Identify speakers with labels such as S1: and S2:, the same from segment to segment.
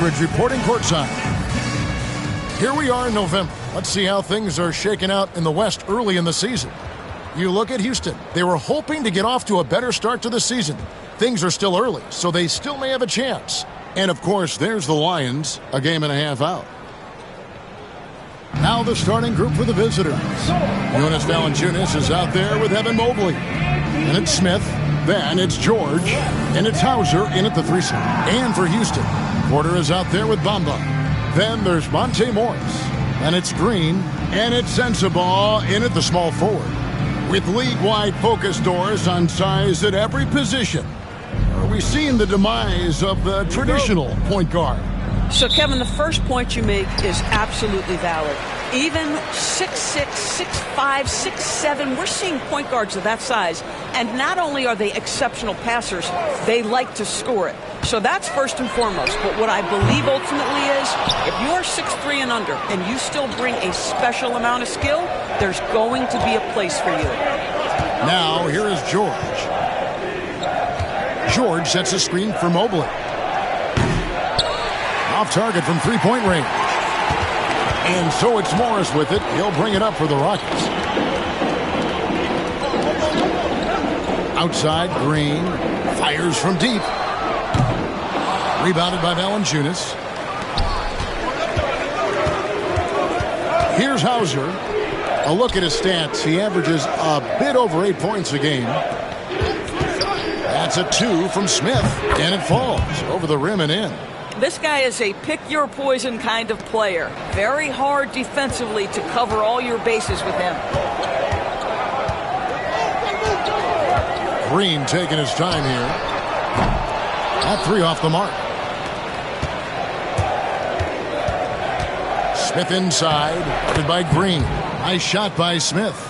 S1: coverage reporting courtside. Here we are in November. Let's see how things are shaking out in the West early in the season. You look at Houston. They were hoping to get off to a better start to the season. Things are still early, so they still may have a chance. And, of course, there's the Lions, a game and a half out. Now the starting group for the visitors. Jonas Valanciunas is out there with Evan Mobley. And it's Smith. Then it's George. And it's Hauser in at the 3 slot. And for Houston, Porter is out there with Bamba. Then there's Monte Morris. And it's Green. And it's Sensabaugh in at the small forward. With league-wide focus doors on size at every position, are we seeing the demise of the traditional point guard?
S2: So, Kevin, the first point you make is absolutely valid. Even 6'6", 6'5", 6'7", we're seeing point guards of that size. And not only are they exceptional passers, they like to score it. So that's first and foremost. But what I believe ultimately is, if you're 6'3" and under and you still bring a special amount of skill, there's going to be a place for you.
S1: Now, here is George. George sets a screen for Mobley. Off target from three-point range. And so it's Morris with it. He'll bring it up for the Rockets. Outside, Green fires from deep. Rebounded by Valanciunas. Here's Hauser. A look at his stats. He averages a bit over 8 points a game. That's a 2 from Smith. And it falls over the rim and in.
S2: This guy is a pick-your-poison kind of player. Very hard defensively to cover all your bases with him.
S1: Green taking his time here. That 3 off the mark. Smith inside, guarded by Green. Nice shot by Smith.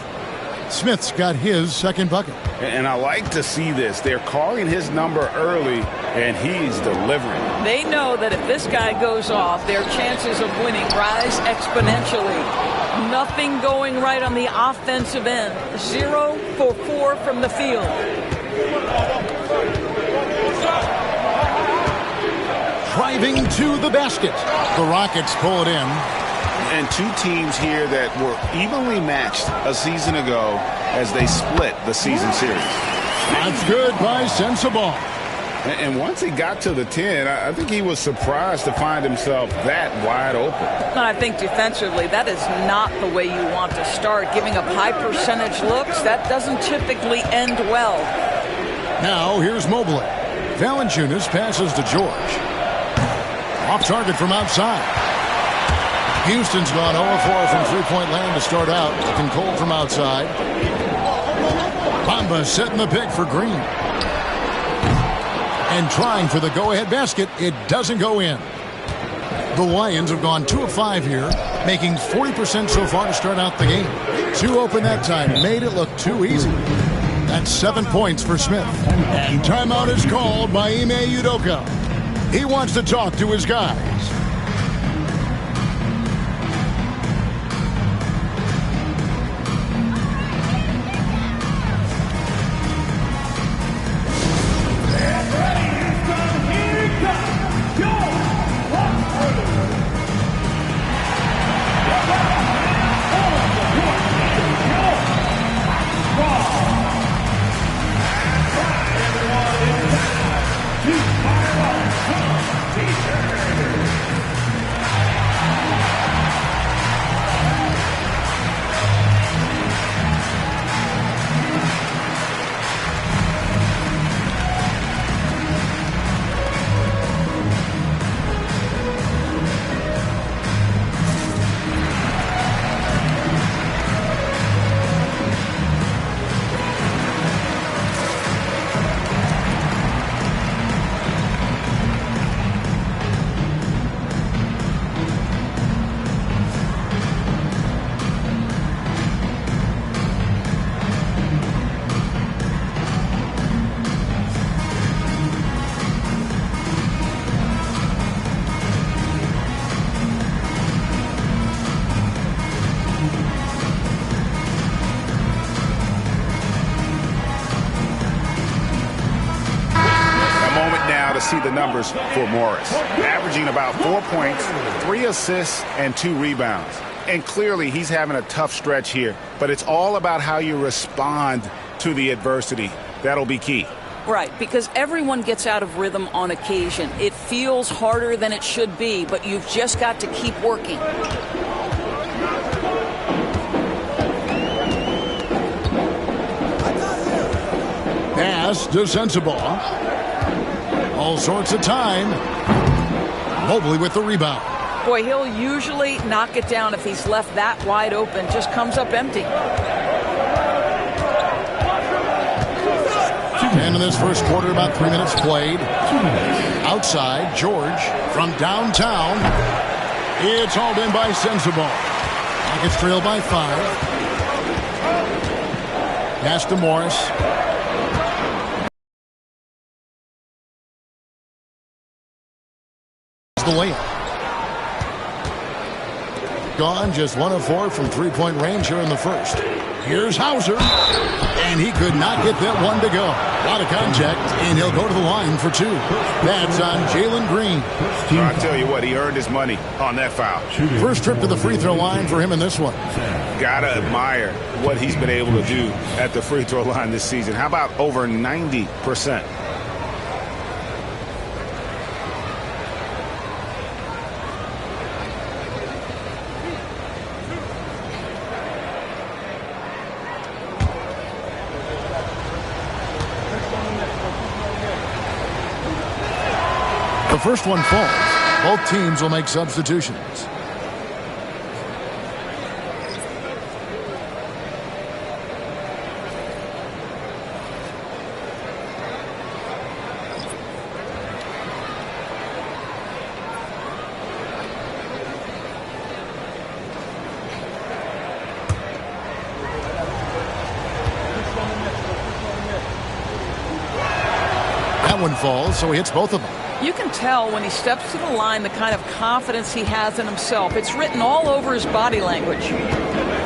S1: Smith's got his second bucket.
S3: And I like to see this. They're calling his number early, and he's delivering.
S2: They know that if this guy goes off, their chances of winning rise exponentially. Nothing going right on the offensive end. 0 for 4 from the field.
S1: Driving to the basket. The Rockets pull it in.
S3: And two teams here that were evenly matched a season ago as they split the season series.
S1: That's good by Sensabaugh.
S3: And once he got to the 10, I think he was surprised to find himself that wide open.
S2: I think defensively, that is not the way you want to start. Giving up high percentage looks, that doesn't typically end well.
S1: Now here's Mobley. Valanciunas passes to George. Off target from outside. Houston's gone 0-4 from three-point land to start out. Looking cold from outside. Bamba setting the pick for Green. And trying for the go-ahead basket. It doesn't go in. The Lions have gone 2 of 5 here, making 40% so far to start out the game. 2 open that time. Made it look too easy. That's 7 points for Smith. And timeout is called by Ime Udoka. He wants to talk to his guys.
S3: see the numbers for Morris, averaging about 4 points, 3 assists, and 2 rebounds. And clearly he's having a tough stretch here, but it's all about how you respond to the adversity. That'll be key.
S2: Right, because everyone gets out of rhythm on occasion. It feels harder than it should be, but you've just got to keep working.
S1: Pass to Sensabaugh. All sorts of time. Mobley with the rebound.
S2: Boy, he'll usually knock it down if he's left that wide open. Just comes up empty.
S1: And in this first quarter, about 3 minutes played. Outside, George from downtown. It's hauled in by Sensabaugh. Rockets trail by 5. Pass to Morris. The layup. Gone just 1 of 4 from three-point range here in the first. Here's Hauser, and he could not get that one to go. A lot of contact, and he'll go to the line for 2. That's on Jalen Green.
S3: I'll tell you what, he earned his money on that foul.
S1: First trip to the free throw line for him in this one.
S3: Gotta admire what he's been able to do at the free throw line this season. How about over 90%?
S1: The first one falls. Both teams will make substitutions. That one falls, so he hits both of them.
S2: You can tell when he steps to the line the kind of confidence he has in himself. It's written all over his body language.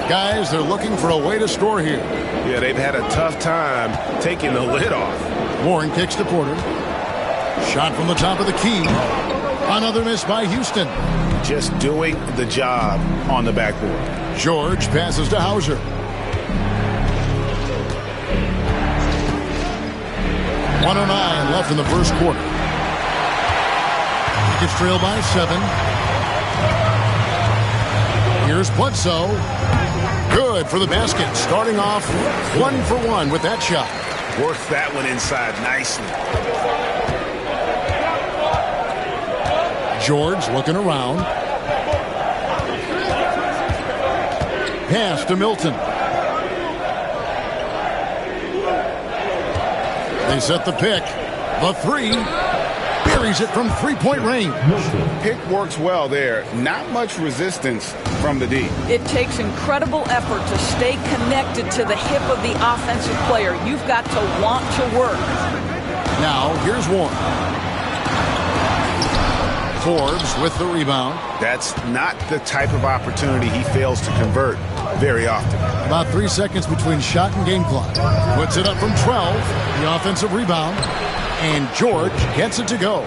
S1: Guys, they're looking for a way to score here.
S3: Yeah, they've had a tough time taking the lid off.
S1: Warren kicks to Porter. Shot from the top of the key. Another miss by Houston.
S3: Just doing the job on the backboard.
S1: George passes to Hauser. .109 left in the first quarter. Rockets trail by 7. Here's Bledsoe. Good for the basket. Starting off 1 for 1 with that shot.
S3: Worked that one inside nicely.
S1: George looking around. Pass to Milton. They set the pick. The 3. Buries it from three-point range.
S3: Pick works well there. Not much resistance from the D.
S2: It takes incredible effort to stay connected to the hip of the offensive player. You've got to want to work.
S1: Now, here's Warren. Forbes with the rebound. That's
S3: not the type of opportunity he fails to convert very often.
S1: About 3 seconds between shot and game clock. Puts it up from 12. The offensive rebound. And George gets it to go.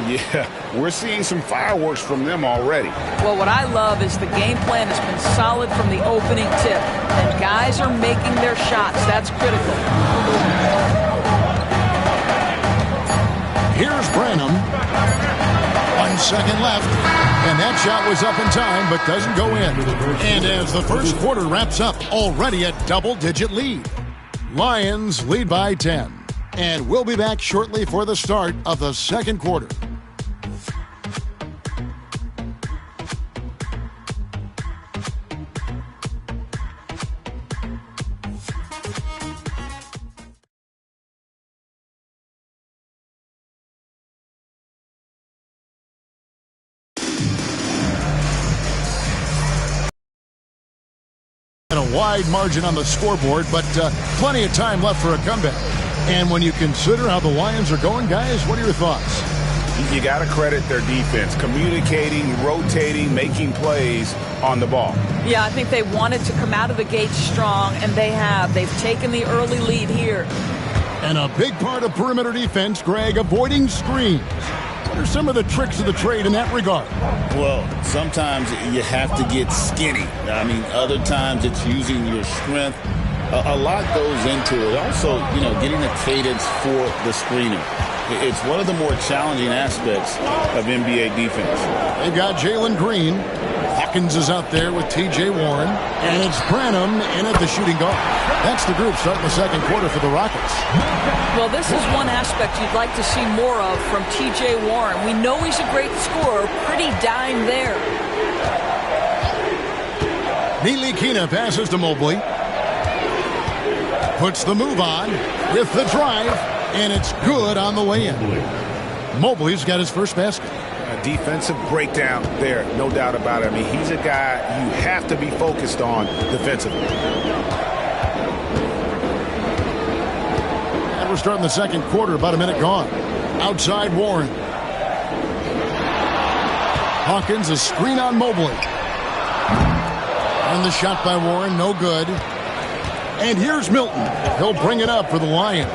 S3: Yeah, we're seeing some fireworks from them already.
S2: Well, what I love is the game plan has been solid from the opening tip. And guys are making their shots. That's critical.
S1: Here's Branham. 1 second left. And that shot was up in time, but doesn't go in. And as the first quarter wraps up, already a double-digit lead. Lions lead by 10. And we'll be back shortly for the start of the second quarter. And a wide margin on the scoreboard, but plenty of time left for a comeback. And when you consider how the Lions are going, guys, what are your thoughts?
S3: You got to credit their defense, communicating, rotating, making plays on the ball.
S2: Yeah, I think they wanted to come out of the gate strong, and they have. They've taken the early lead here.
S1: And a big part of perimeter defense, Greg, avoiding screens. What are some of the tricks of the trade in that regard?
S4: Well, sometimes you have to get skinny. I mean, other times it's using your strength. A lot goes into it. Also, getting a cadence for the screener. It's one of the more challenging aspects of NBA defense.
S1: They've got Jalen Green. Hawkins is out there with T.J. Warren. And it's Branham in at the shooting guard. That's the group starting the second quarter for the Rockets.
S2: Well, this is one aspect you'd like to see more of from T.J. Warren. We know he's a great scorer. Pretty dime there.
S1: Ntilikina passes to Mobley. Puts the move on with the drive, and it's good on the way in. Mobley's got his first basket.
S3: A defensive breakdown there, no doubt about it. I mean, he's a guy you have to be focused on defensively.
S1: And we're starting the second quarter, about a minute gone. Outside Warren. Hawkins, a screen on Mobley. And the shot by Warren, no good. And here's Milton. He'll bring it up for the Lions.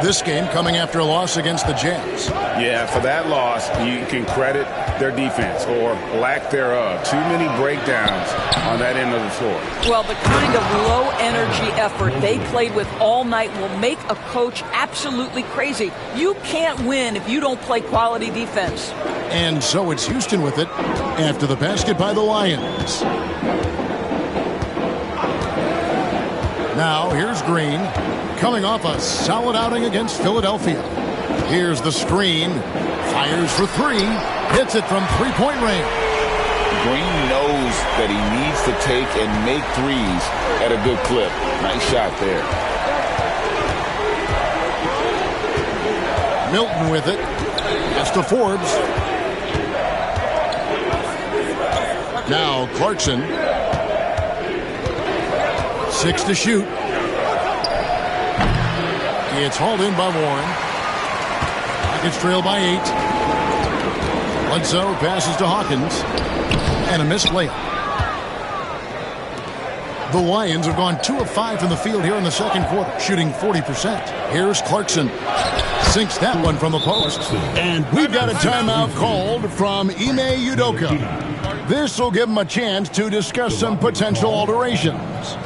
S1: This game coming after a loss against the Jazz.
S3: Yeah, for that loss, you can credit their defense or lack thereof. Too many breakdowns on that end of the floor.
S2: Well, the kind of low-energy effort they played with all night will make a coach absolutely crazy. You can't win if you don't play quality defense.
S1: And so it's Houston with it after the basket by the Lions. Now, here's Green, coming off a solid outing against Philadelphia. Here's the screen, fires for three, hits it from three-point range.
S4: Green knows that he needs to take and make threes at a good clip. Nice shot there.
S1: Milton with it. Pass to Forbes. Now Clarkson. 6 to shoot. It's hauled in by Warren. Rockets trail by 8. Bledsoe passes to Hawkins. And a missed layup. The Lions have gone 2 of 5 from the field here in the second quarter, shooting 40%. Here's Clarkson. Sinks that one from the post. And we've got a timeout called from Ime Udoka. This will give him a chance to discuss some potential alterations.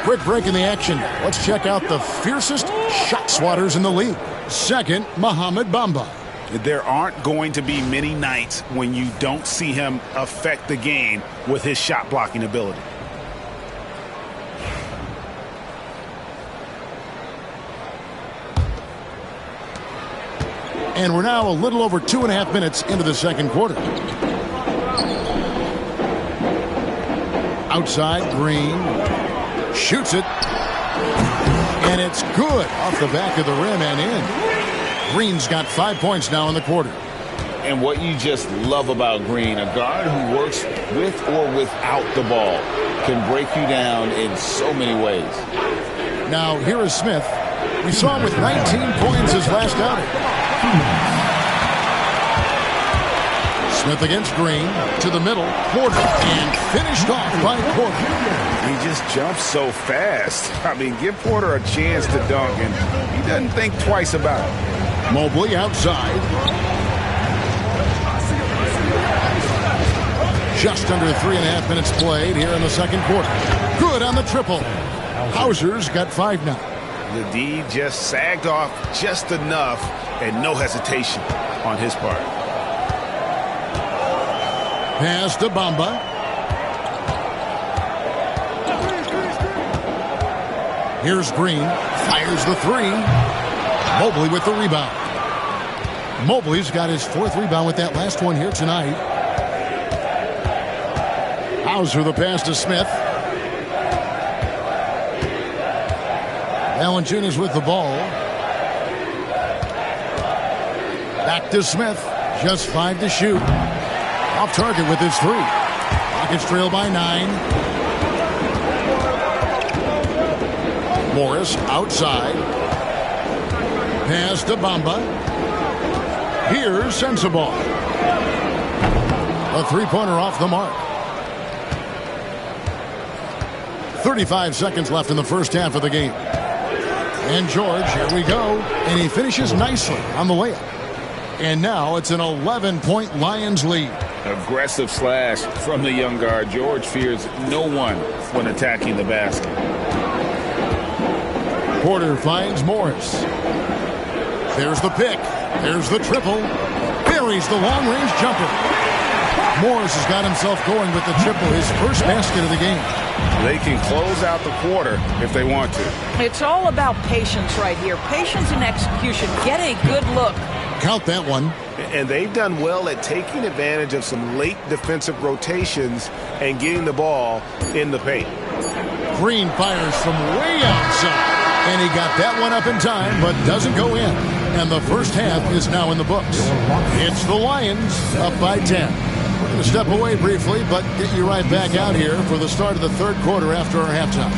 S1: Quick break in the action. Let's check out the fiercest shot swatters in the league. Second, Mohamed Bamba.
S3: There aren't going to be many nights when you don't see him affect the game with his shot blocking ability.
S1: And we're now a little over 2.5 minutes into the second quarter. Outside, Green shoots it. And it's good off the back of the rim and in. Green's got 5 points now in the quarter.
S4: And what you just love about Green, a guard who works with or without the ball, can break you down in so many ways.
S1: Now, here is Smith. We saw him with 19 points his last outing. Smith against Green. To the middle. Porter. And finished off by Porter.
S3: He just jumps so fast. I mean, give Porter a chance to dunk, and he doesn't think twice about it.
S1: Mobley outside. Just under 3.5 minutes played here in the second quarter. Good on the triple. Hauser's got 5 now.
S3: The D just sagged off just enough, and no hesitation on his part.
S1: Pass to Bamba. Here's Green. Fires the 3. Mobley with the rebound. Mobley's got his 4th rebound with that last one here tonight. Hauser the pass to Smith. Valanciunas with the ball. Back to Smith. Just 5 to shoot. Off target with his 3. Rockets trail by 9. Morris outside. Pass to Bamba. Here's Sensabaugh. A 3-pointer off the mark. 35 seconds left in the first half of the game. And George, here we go. And he finishes nicely on the layup. And now it's an 11-point Lions lead.
S4: Aggressive slash from the young guard. George fears no one when attacking the basket.
S1: Porter finds Morris. There's the pick. There's the triple. Buries the long-range jumper. Morris has got himself going with the triple, his first basket of the game.
S3: They can close out the quarter if they want to.
S2: It's all about patience right here. Patience and execution. Get a good look.
S1: Count that one.
S3: And they've done well at taking advantage of some late defensive rotations and getting the ball in the paint.
S1: Green fires from way outside. And he got that one up in time, but doesn't go in. And the first half is now in the books. It's the Lions up by 10. We're going to step away briefly, but get you right back out here for the start of the third quarter after our halftime.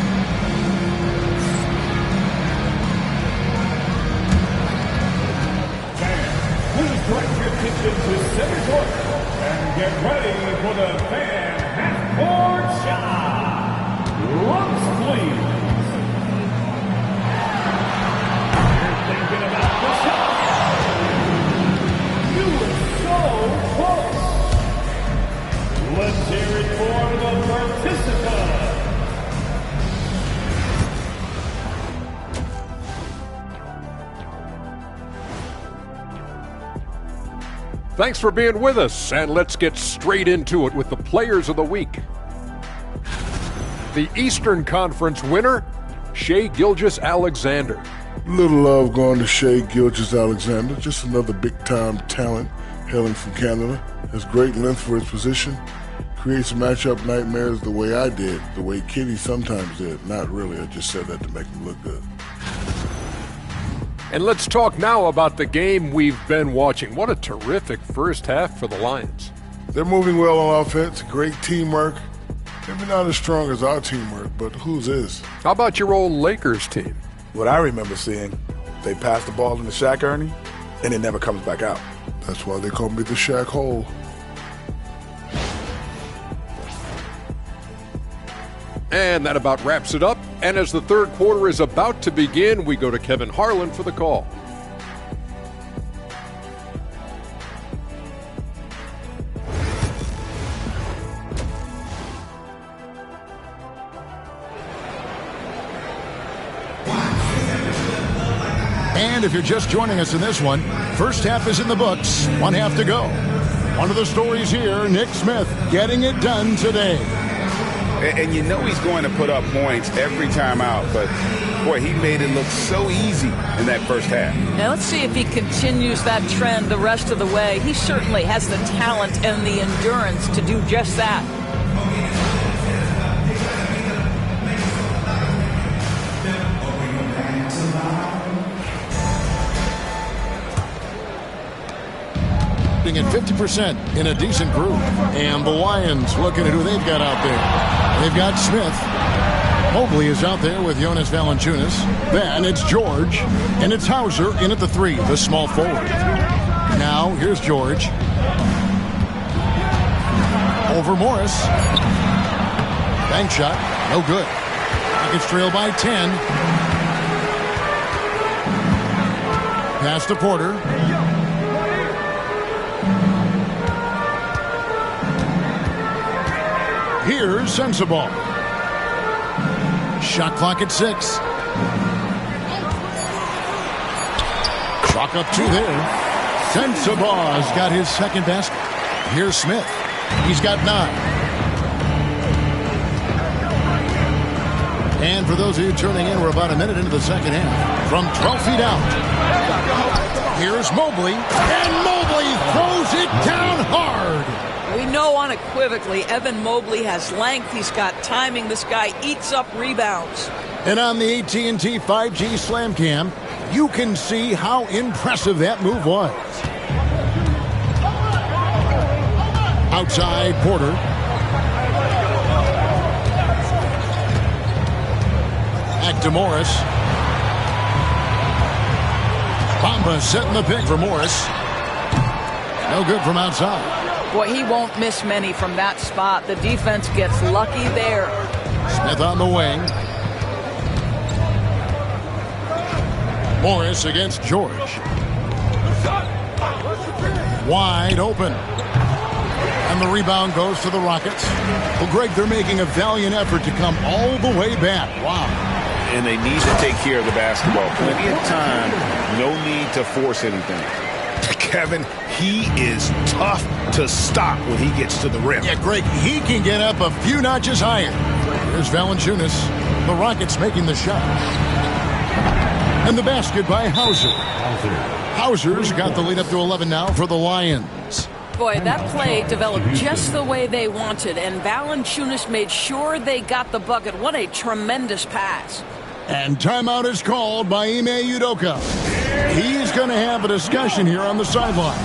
S5: Please direct your attention to center court and get ready for the fan half-court shot. Looks, please. You're thinking about the shot. You were so close. Let's hear it for the participant.
S6: Thanks for being with us, and let's get straight into it with the Players of the Week. The Eastern Conference winner, Shai Gilgeous-Alexander.
S7: Little love going to Shai Gilgeous-Alexander, just another big-time talent hailing from Canada. Has great length for his position, creates matchup nightmares the way I did, the way Kitty sometimes did. Not really, I just said that to make him look good.
S6: And let's talk now about the game we've been watching. What a terrific first half for the Lions.
S7: They're moving well on offense, great teamwork. Maybe not as strong as our teamwork, but whose is?
S6: How about your old Lakers team?
S8: What I remember seeing, they pass the ball into Shaq, Ernie, and it never comes back out.
S7: That's why they call me the Shaq Hole.
S6: And that about wraps it up. And as the third quarter is about to begin, we go to Kevin Harlan for the call.
S1: And if you're just joining us in this one, first half is in the books, 1 half to go. One of the stories here, Nick Smith getting it done today.
S3: And you know he's going to put up points every time out, but boy, he made it look so easy in that first half.
S2: Now let's see if he continues that trend the rest of the way. He certainly has the talent and the endurance to do just that.
S1: At 50% in a decent group. And the Lions looking at who they've got out there. They've got Smith. Mobley is out there with Jonas Valanciunas. Then it's George. And it's Hauser in at the 3, the small forward. Now here's George. Over Morris. Bank shot. No good. Rockets trail by 10. Pass to Porter. Here's Sensabaugh. Shot clock at 6. Chalk up 2 there. Sensabaugh's got his second basket. Here's Smith. He's got 9. And for those of you tuning in, we're about a minute into the second half. From 12 feet out. Here's Mobley. And Mobley throws it down hard.
S2: We know unequivocally Evan Mobley has length. He's got timing. This guy eats up rebounds.
S1: And on the AT&T 5G Slam Cam, you can see how impressive that move was. Outside Porter. Back to Morris. Bamba setting the pick for Morris. No good from outside.
S2: Boy, he won't miss many from that spot. The defense gets lucky there.
S1: Smith on the wing. Morris against George. Wide open. And the rebound goes to the Rockets. Well, Greg, they're making a valiant effort to come all the way back. Wow.
S3: And they need to take care of the basketball. Plenty of time. No need to force anything. Kevin, he is tough to stop when he gets to the rim.
S1: Yeah, Greg, he can get up a few notches higher. Here's Valanciunas. The Rockets making the shot. And the basket by Hauser. Hauser's got the lead up to 11 now for the Lions.
S2: Boy, that play developed just the way they wanted, and Valanciunas made sure they got the bucket. What a tremendous pass.
S1: And timeout is called by Ime Udoka. He's going to have a discussion here on the sideline.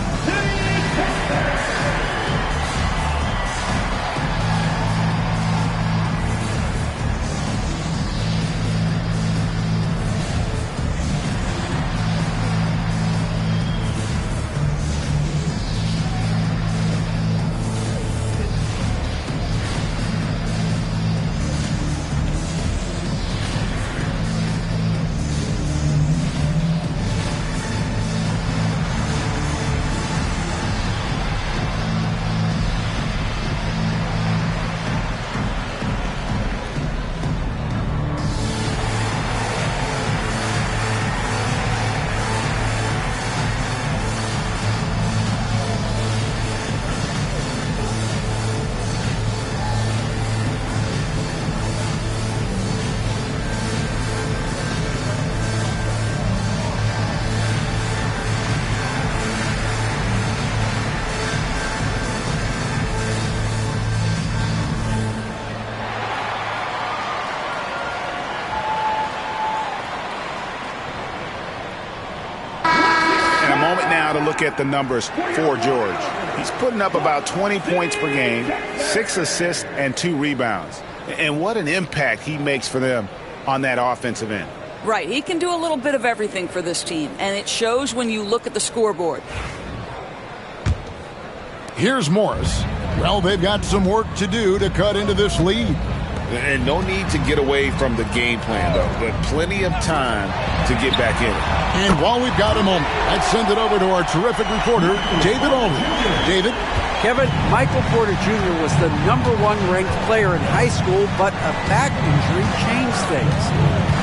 S3: Now to look at the numbers for George. He's putting up about 20 points per game, 6 assists and 2 rebounds. And what an impact he makes for them on that offensive end.
S2: Right, he can do a little bit of everything for this team, and it shows when you look at the scoreboard.
S1: Here's Morris. Well, they've got some work to do to cut into this lead.
S3: And no need to get away from the game plan, though. But plenty of time to get back in it.
S1: And while we've got a moment, let's send it over to our terrific reporter, David Aldridge. David?
S9: Kevin, Michael Porter Jr. was the #1 ranked player in high school, but a back injury changed things.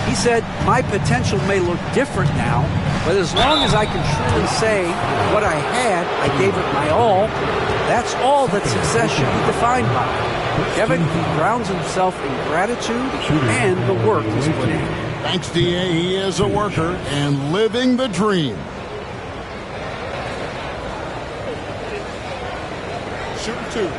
S9: He said, "My potential may look different now, but as long as I can truly say what I had, I gave it my all. That's all that success should be defined by." Kevin, he grounds himself in gratitude and the work he's put in.
S1: Thanks, D.A. He is a worker and living the dream.
S6: Shoot 2.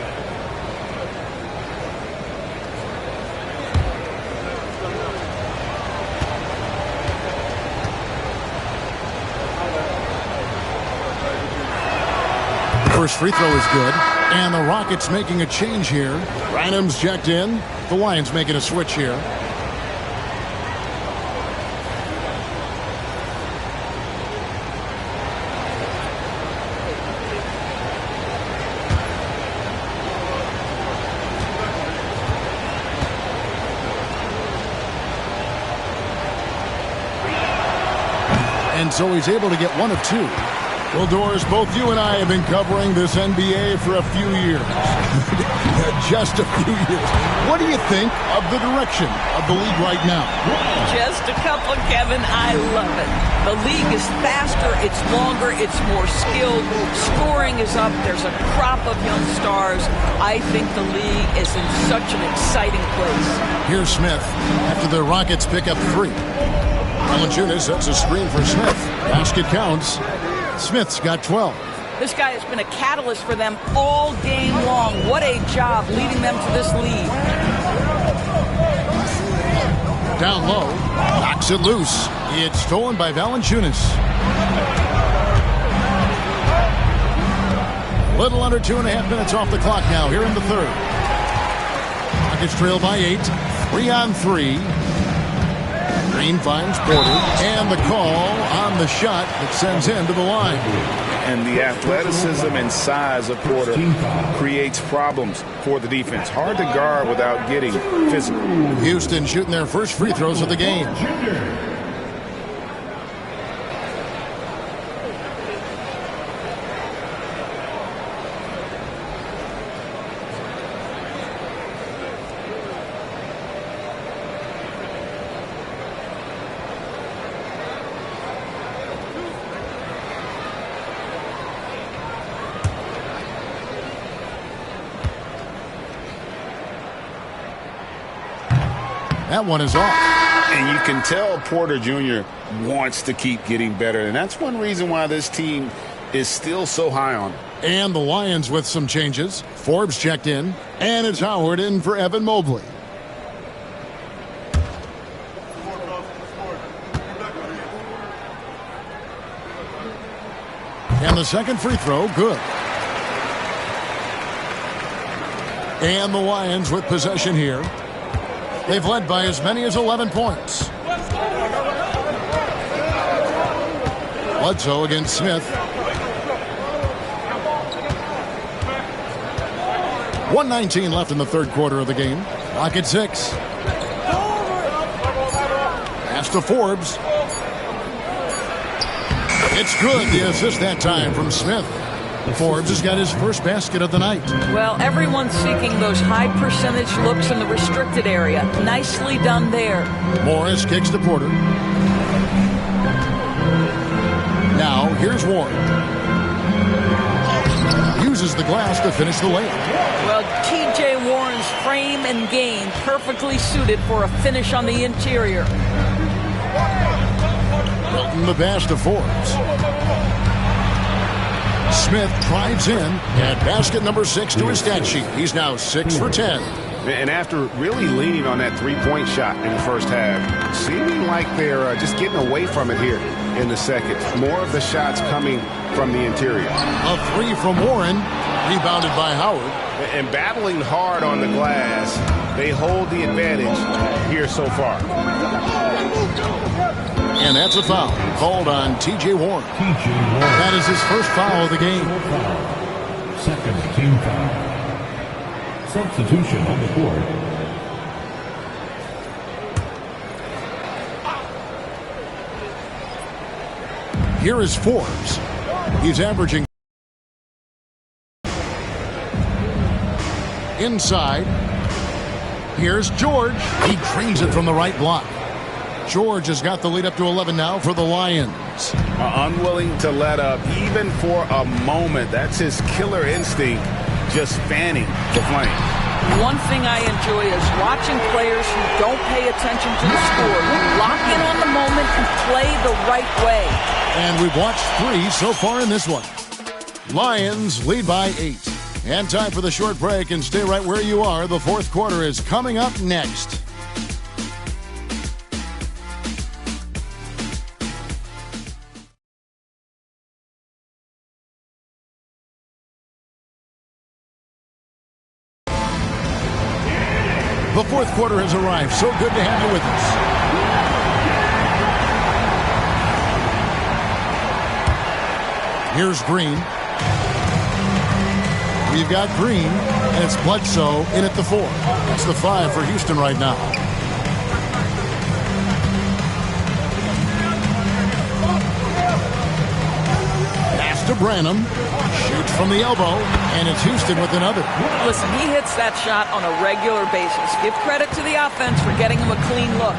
S1: First free throw is good. And the Rockets making a change here. Branham's checked in. The Lions making a switch here. and so he's able to get one of two. Well, Doris, both you and I have been covering this NBA for a few years. Just a few years. What do you think of the direction of the league right now?
S2: Just a couple, Kevin. I love it. The league is faster, it's longer, it's more skilled. Scoring is up. There's a crop of young stars. I think the league is in such an exciting place.
S1: Here's Smith after the Rockets pick up 3. Valanciunas sets a screen for Smith. Basket counts. Smith's got 12.
S2: This guy has been a catalyst for them all game long. What a job leading them to this lead.
S1: Down low, knocks it loose. It's stolen by Valanciunas. Little under 2.5 minutes off the clock now here in the third. Rockets trail by 8. 3 on 3. Green finds Porter, and the call on the shot that sends him to the line.
S3: And the athleticism and size of Porter creates problems for the defense. Hard to guard without getting physical.
S1: Houston shooting their first free throws of the game. That one is off.
S3: And you can tell Porter Jr. wants to keep getting better. And that's one reason why this team is still so high on him.
S1: And the Lions with some changes. Forbes checked in. And it's Howard in for Evan Mobley. And the second free throw, good. And the Lions with possession here. They've led by as many as 11 points. Bledsoe against Smith. 1:19 left in the third quarter of the game. Clock at 6. Pass to Forbes. It's good. The assist that time from Smith. Forbes has got his first basket of the night.
S2: Well, everyone's seeking those high percentage looks in the restricted area. Nicely done there.
S1: Morris kicks to Porter. Now, here's Warren. Uses the glass to finish the layup.
S2: Well, T.J. Warren's frame and game perfectly suited for a finish on the interior.
S1: Milton the pass to Forbes. Smith drives in at basket number 6 to his stat sheet. He's now 6 for 10.
S3: And after really leaning on that three-point shot in the first half, seeming like they're just getting away from it here in the second. More of the shots coming from the interior.
S1: A 3 from Warren, rebounded by Howard.
S3: And battling hard on the glass, they hold the advantage here so far.
S1: And that's a foul called on T.J. Warren. That is his first foul of the game.
S5: Second team foul. Substitution on the court.
S1: Here is Forbes. He's averaging inside. Here's George. He drains it from the right block. George has got the lead up to 11 now for the Lions.
S3: Unwilling to let up even for a moment. That's his killer instinct, just fanning the flame.
S2: One thing I enjoy is watching players who don't pay attention to the score. Lock in on the moment and play the right way.
S1: And we've watched 3 so far in this one. Lions lead by 8. And time for the short break, and stay right where you are. The fourth quarter is coming up next. The fourth quarter has arrived. So good to have you with us. Here's Green. We've got Green, and it's Bledsoe in at the 4. That's the 5 for Houston right now. Branham. Shoots from the elbow, and it's Houston with another.
S2: Listen, he hits that shot on a regular basis. Give credit to the offense for getting him a clean look.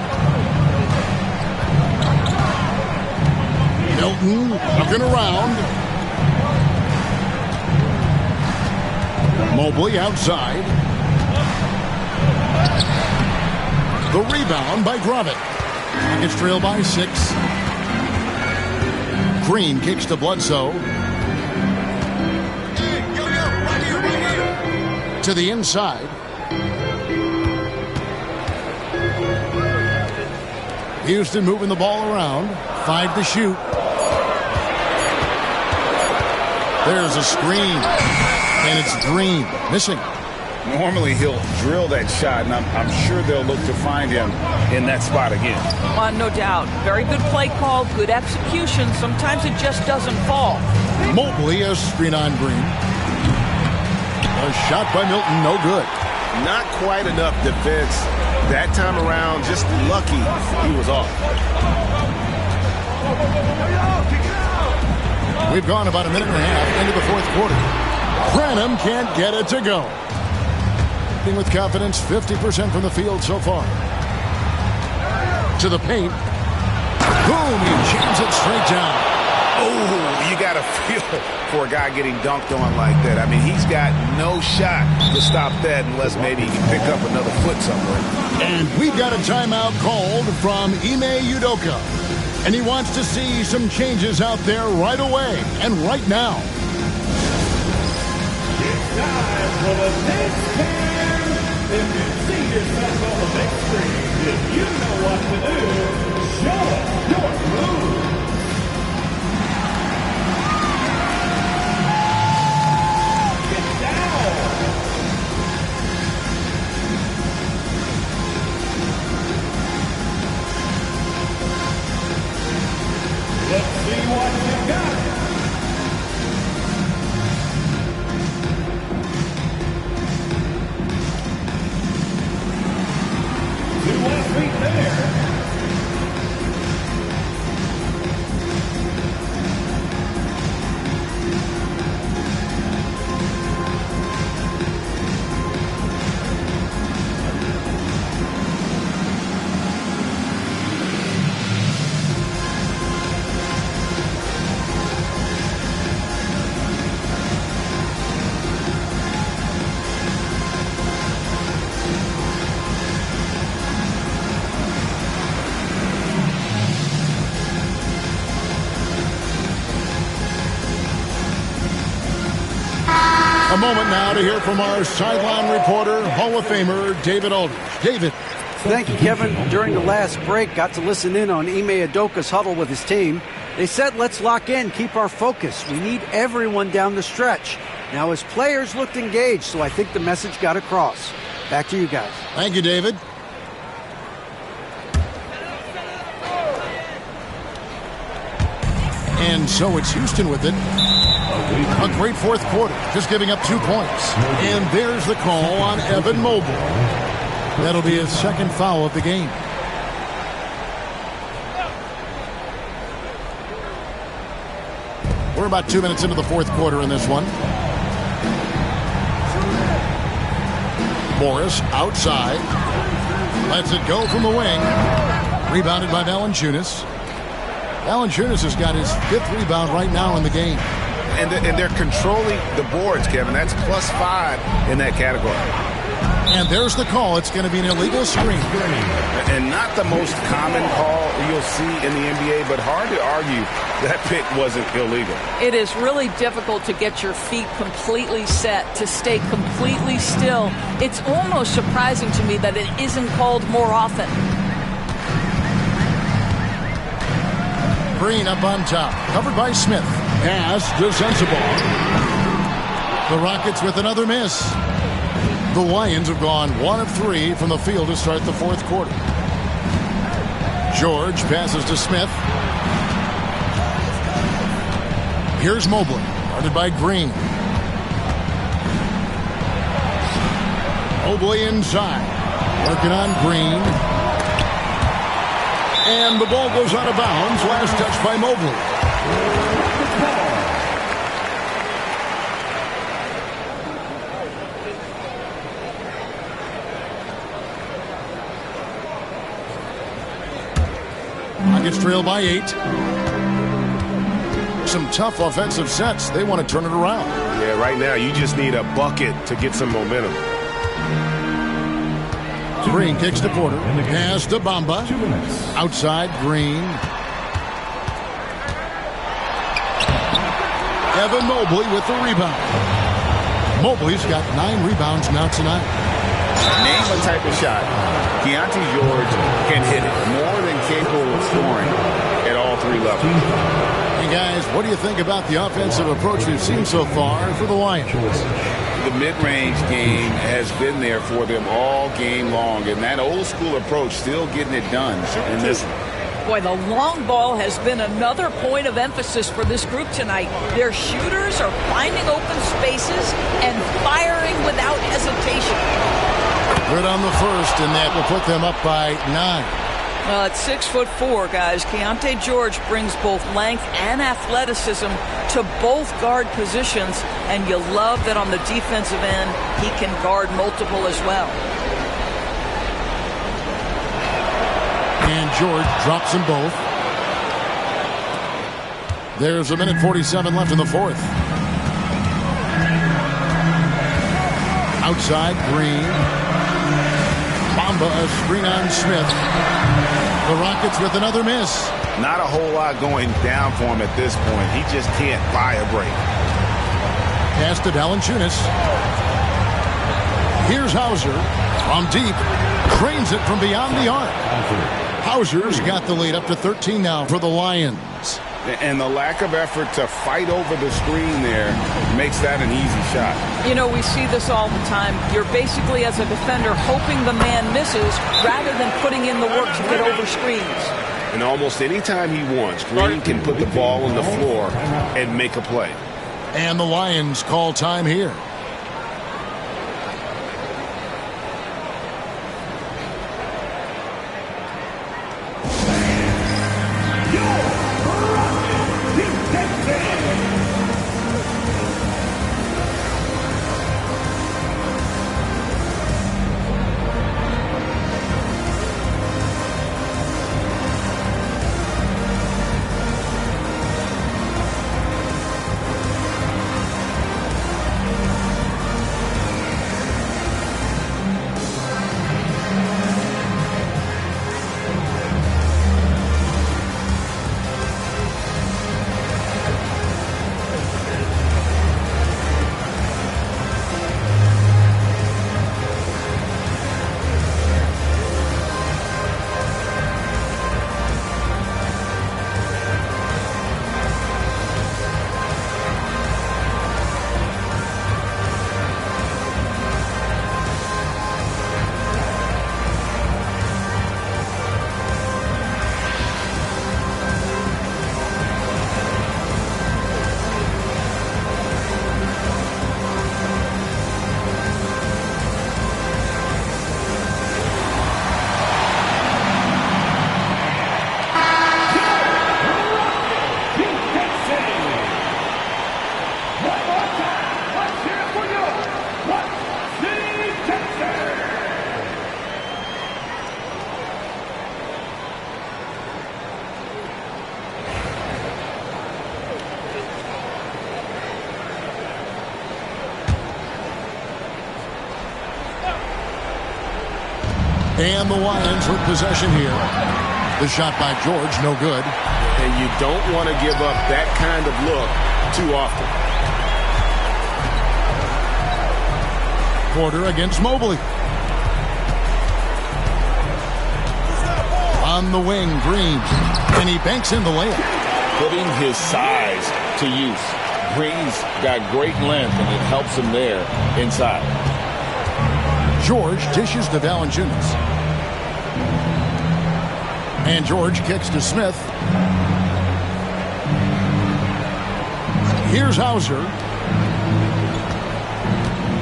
S1: Milton looking around. Mobley outside. The rebound by Grovit. Rockets trail by 6. Green kicks to Bledsoe. To the inside. Houston moving the ball around. 5 to shoot. There's a screen. And it's Green missing.
S3: Normally he'll drill that shot, and I'm sure they'll look to find him in that spot again.
S2: No doubt. Very good play call, good execution. Sometimes it just doesn't fall.
S1: Mobley a screen on Green. A shot by Milton, no good.
S3: Not quite enough defense that time around. Just lucky he was off.
S1: We've gone about a minute and a half into the fourth quarter. Branham can't get it to go. With confidence, 50% from the field so far. To the paint. Boom, he jams it straight down.
S3: Oh, you got to feel for a guy getting dunked on like that. I mean, he's got no shot to stop that unless maybe he can pick up another foot somewhere.
S1: And we've got a timeout called from Ime Udoka. And he wants to see some changes out there right away and right now.
S5: It's time for the next game. If you see yourself on the big screen, if you know what to do, show us your move. Get down. Let's see what you got. There.
S1: A moment now to hear from our sideline reporter, Hall of Famer David Aldridge. David.
S9: Thank you, Kevin. During the last break, got to listen in on Ime Udoka's huddle with his team. They said, let's lock in, keep our focus. We need everyone down the stretch. Now, his players looked engaged, so I think the message got across. Back to you guys.
S1: Thank you, David. And so it's Houston with it. A great fourth quarter, just giving up 2 points. And there's the call on Evan Mobley. That'll be his second foul of the game. We're about 2 minutes into the fourth quarter in this one. Morris outside. Lets it go from the wing. Rebounded by Valanciunas. Valanciunas has got his 5th rebound right now in the game.
S3: And they're controlling the boards, Kevin. That's +5 in that category.
S1: And there's the call. It's going to be an illegal screen.
S3: And not the most common call you'll see in the NBA, but hard to argue that pick wasn't illegal.
S2: It is really difficult to get your feet completely set, to stay completely still. It's almost surprising to me that it isn't called more often.
S1: Green up on top, covered by Smith. Pass to Sensabaugh. The Rockets with another miss. The Lions have gone 1 of 3 from the field to start the fourth quarter. George passes to Smith. Here's Mobley, guarded by Green. Mobley inside, working on Green. And the ball goes out of bounds. Last touch by Mobley. Rockets trail by 8. Some tough offensive sets. They want to turn it around.
S10: Yeah, right now you just need a bucket to get some momentum.
S1: Green kicks to Porter. Pass to Bamba. Outside, Green. Evan Mobley with the rebound. Mobley's got 9 rebounds now tonight.
S3: Name a type of shot. Keontae George can hit it. More than capable of scoring at all 3 levels.
S1: Hey, guys, what do you think about the offensive approach we've seen so far for the Lions?
S3: The mid-range game has been there for them all game long, and that old-school approach still getting it done in this one.
S2: Boy, the long ball has been another point of emphasis for this group tonight. Their shooters are finding open spaces and firing without hesitation.
S1: Good on the first, and that will put them up by 9.
S2: At 6'4", guys, Keontae George brings both length and athleticism to both guard positions, and you love that on the defensive end, he can guard multiple as well.
S1: And George drops them both. There's 1:47 left in the fourth. Outside, Green. Bamba, a screen on Smith. The Rockets with another miss.
S3: Not a whole lot going down for him at this point. He just can't buy a break.
S1: Pass to Valanciunas. Here's Hauser from deep. Drains it from beyond the arc. Hauser's got the lead up to 13 now for the Lions.
S3: And the lack of effort to fight over the screen there makes that an easy shot.
S2: You know, we see this all the time. You're basically, as a defender, hoping the man misses rather than putting in the work to get over screens.
S10: And almost any time he wants, Green can put the ball on the floor and make a play.
S1: And the Lions call time here. And the Lions with possession here. The shot by George, no good.
S10: And you don't want to give up that kind of look too often.
S1: Porter against Mobley. On the wing, Green. And he banks in the layup.
S4: Putting his size to use. Green's got great length, and it helps him there inside.
S1: George dishes to Valanciunas. And George kicks to Smith. Here's Hauser.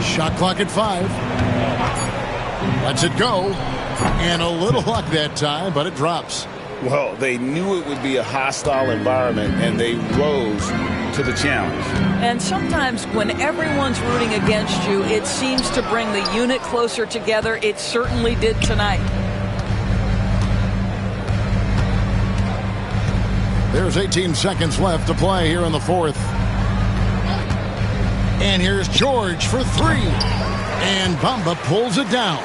S1: Shot clock at 5. Lets it go. And a little luck that time, but it drops.
S3: Well, they knew it would be a hostile environment, and they rose to the challenge.
S2: And sometimes when everyone's rooting against you, it seems to bring the unit closer together. It certainly did tonight.
S1: There's 18 seconds left to play here in the fourth. And here's George for three. And Bamba pulls it down.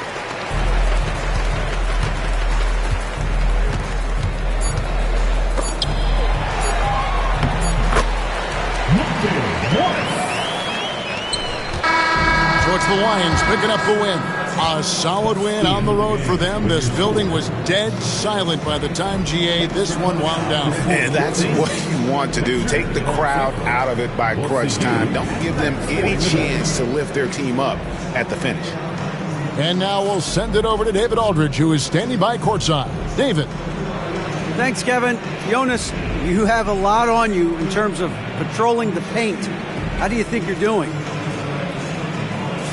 S1: So it's the Lions picking up the win. A solid win on the road for them. This building was dead silent by the time, GA, this one wound down.
S3: And that's what you want to do. Take the crowd out of it by crunch time. Don't give them any chance to lift their team up at the finish.
S1: And now we'll send it over to David Aldridge, who is standing by courtside. David.
S9: Thanks, Kevin. Jonas, you have a lot on you in terms of patrolling the paint. How do you think you're doing?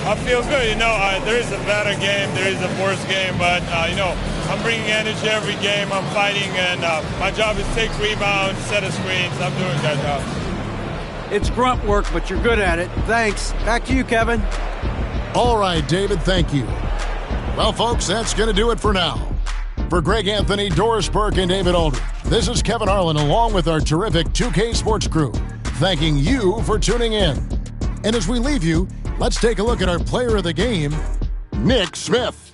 S11: I feel good. There is a better game, there is a worse game, but, I'm bringing energy every game. I'm fighting, and my job is take rebounds, set of screens. I'm doing that job.
S9: It's grunt work, but you're good at it. Thanks. Back to you, Kevin.
S1: All right, David, thank you. Well, folks, that's going to do it for now. For Greg Anthony, Doris Burke, and David Aldridge, this is Kevin Harlan along with our terrific 2K Sports crew, thanking you for tuning in. And as we leave you, let's take a look at our player of the game, Nick Smith.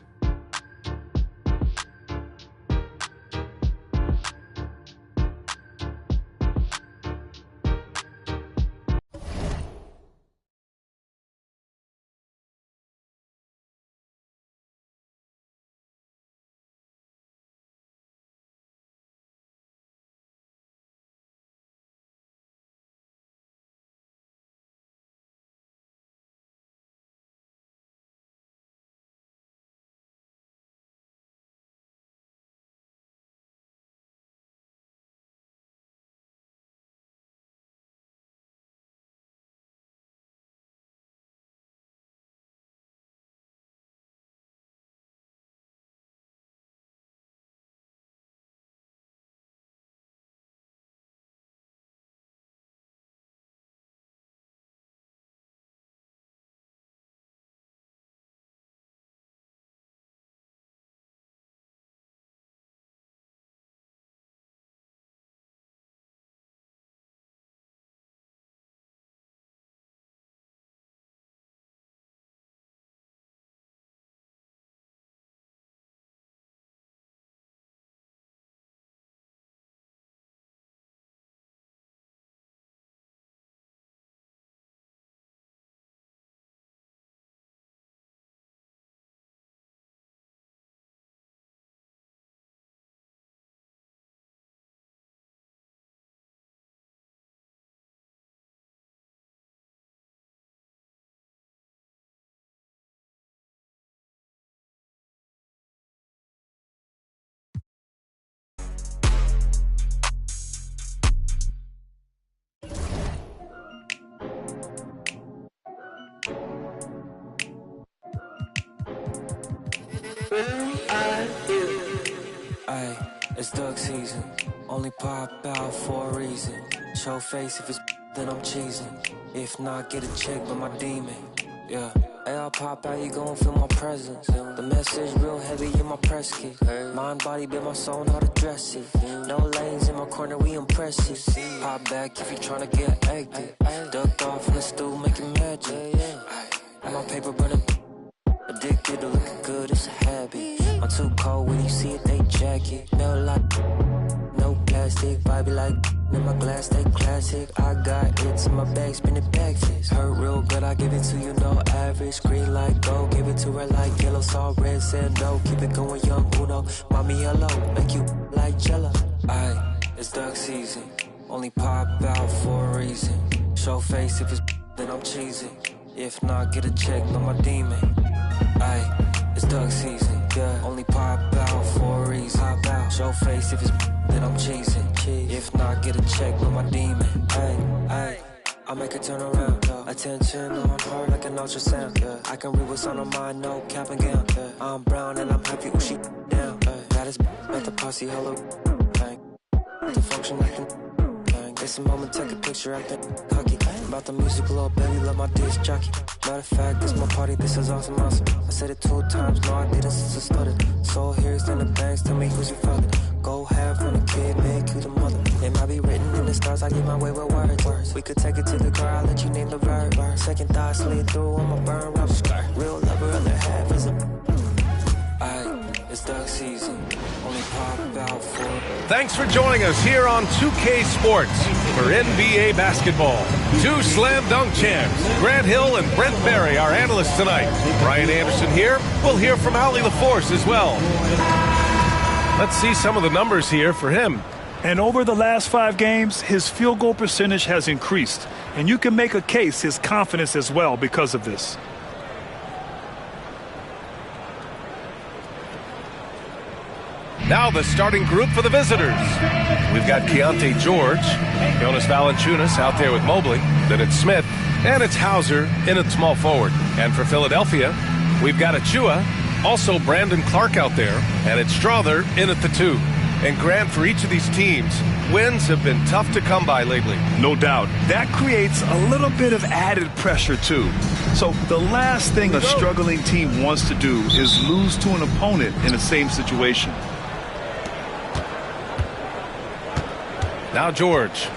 S12: Ay, it's duck season. Only pop out for a reason. Show face if it's then I'm cheesing. If not, get a check by my demon. Yeah. Hey, I'll pop out, you gon' feel my presence. The message real heavy in my press kit. Mind, body, be my soul, know how to dress it. No lanes in my corner, we impressive. Pop back if you tryna get active. Ducked off in the stool, making magic. My paper burning. Addicted to looking good, it's a habit. I'm too cold when you see it, they jacket. Melt like no plastic, vibe like in my glass, stay classic. I got it in my bag, spin it back fist. Hurt real good, I give it to you, no average. Green like gold, give it to her like yellow. Saw red, said no, keep it going young, Uno. Mommy hello, make you like jello. Aye, it's duck season, only pop out for a reason. Show face if it's then I'm cheesing. If not, get a check by my demon. Aye, it's duck season, yeah. Only pop out for a reason. Pop out, show face if it's then I'm cheesing. If not, get a check with my demon. Aye, I make it turn around. Attention on her like an ultrasound. I can read what's on her mind, no cap and gown. I'm brown and I'm happy when she down. Baddest at the posse, hello. The function like it's a moment, take a picture, acting cocky. About the music, little baby, love my disc jockey. Matter of fact, this my party, this is awesome. I said it 2 times, no I didn't since I started. Soul here's in the bangs, tell me who's your father. Go half on the kid, make you the mother. It might be written I get my way with words. We could take it to the car, I'll let you name the verb. Second thoughts slid through, I'ma burn rubber. Real lover, other half is a. It's duck season. Only pop out for.
S13: Thanks for joining us here on 2K Sports for NBA basketball. Two slam dunk champs, Grant Hill and Brent Barry, our analysts tonight. Brian Anderson here. We'll hear from Allie LaForce as well. Let's see some of the numbers here for him.
S14: And over the last 5 games, his field goal percentage has increased. And you can make a case his confidence as well because of this.
S13: Now the starting group for the visitors. We've got Keontae George, Jonas Valanciunas out there with Mobley. Then it's Smith, and it's Hauser in at small forward. And for Philadelphia, we've got Achua, also Brandon Clark out there, and it's Strother in at the 2. And Grant, for each of these teams, wins have been tough to come by lately.
S14: No doubt. That creates a little bit of added pressure, too. So the last thing a struggling team wants to do is lose to an opponent in the same situation.
S13: Now George.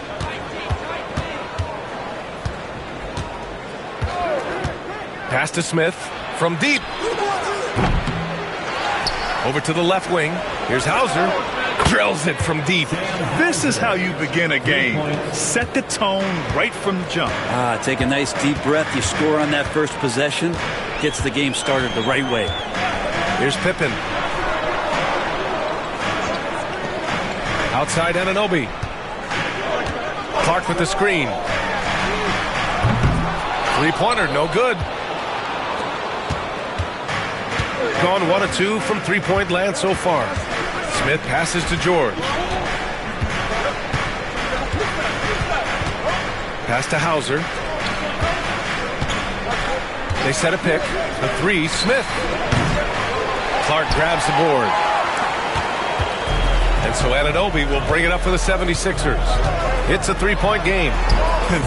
S13: Pass to Smith from deep. Over to the left wing. Here's Hauser. Drills it from deep.
S14: This is how you begin a game. Set the tone right from the jump.
S9: Take a nice deep breath. You score on that first possession. Gets the game started the right way.
S13: Here's Pippen. Outside Anunoby. Clark with the screen. Three-pointer, no good. Gone 1 of 2 from three-point land so far. Smith passes to George. Pass to Hauser. They set a pick. The 3, Smith. Clark grabs the board. And so Anunoby will bring it up for the 76ers. It's a three-point game.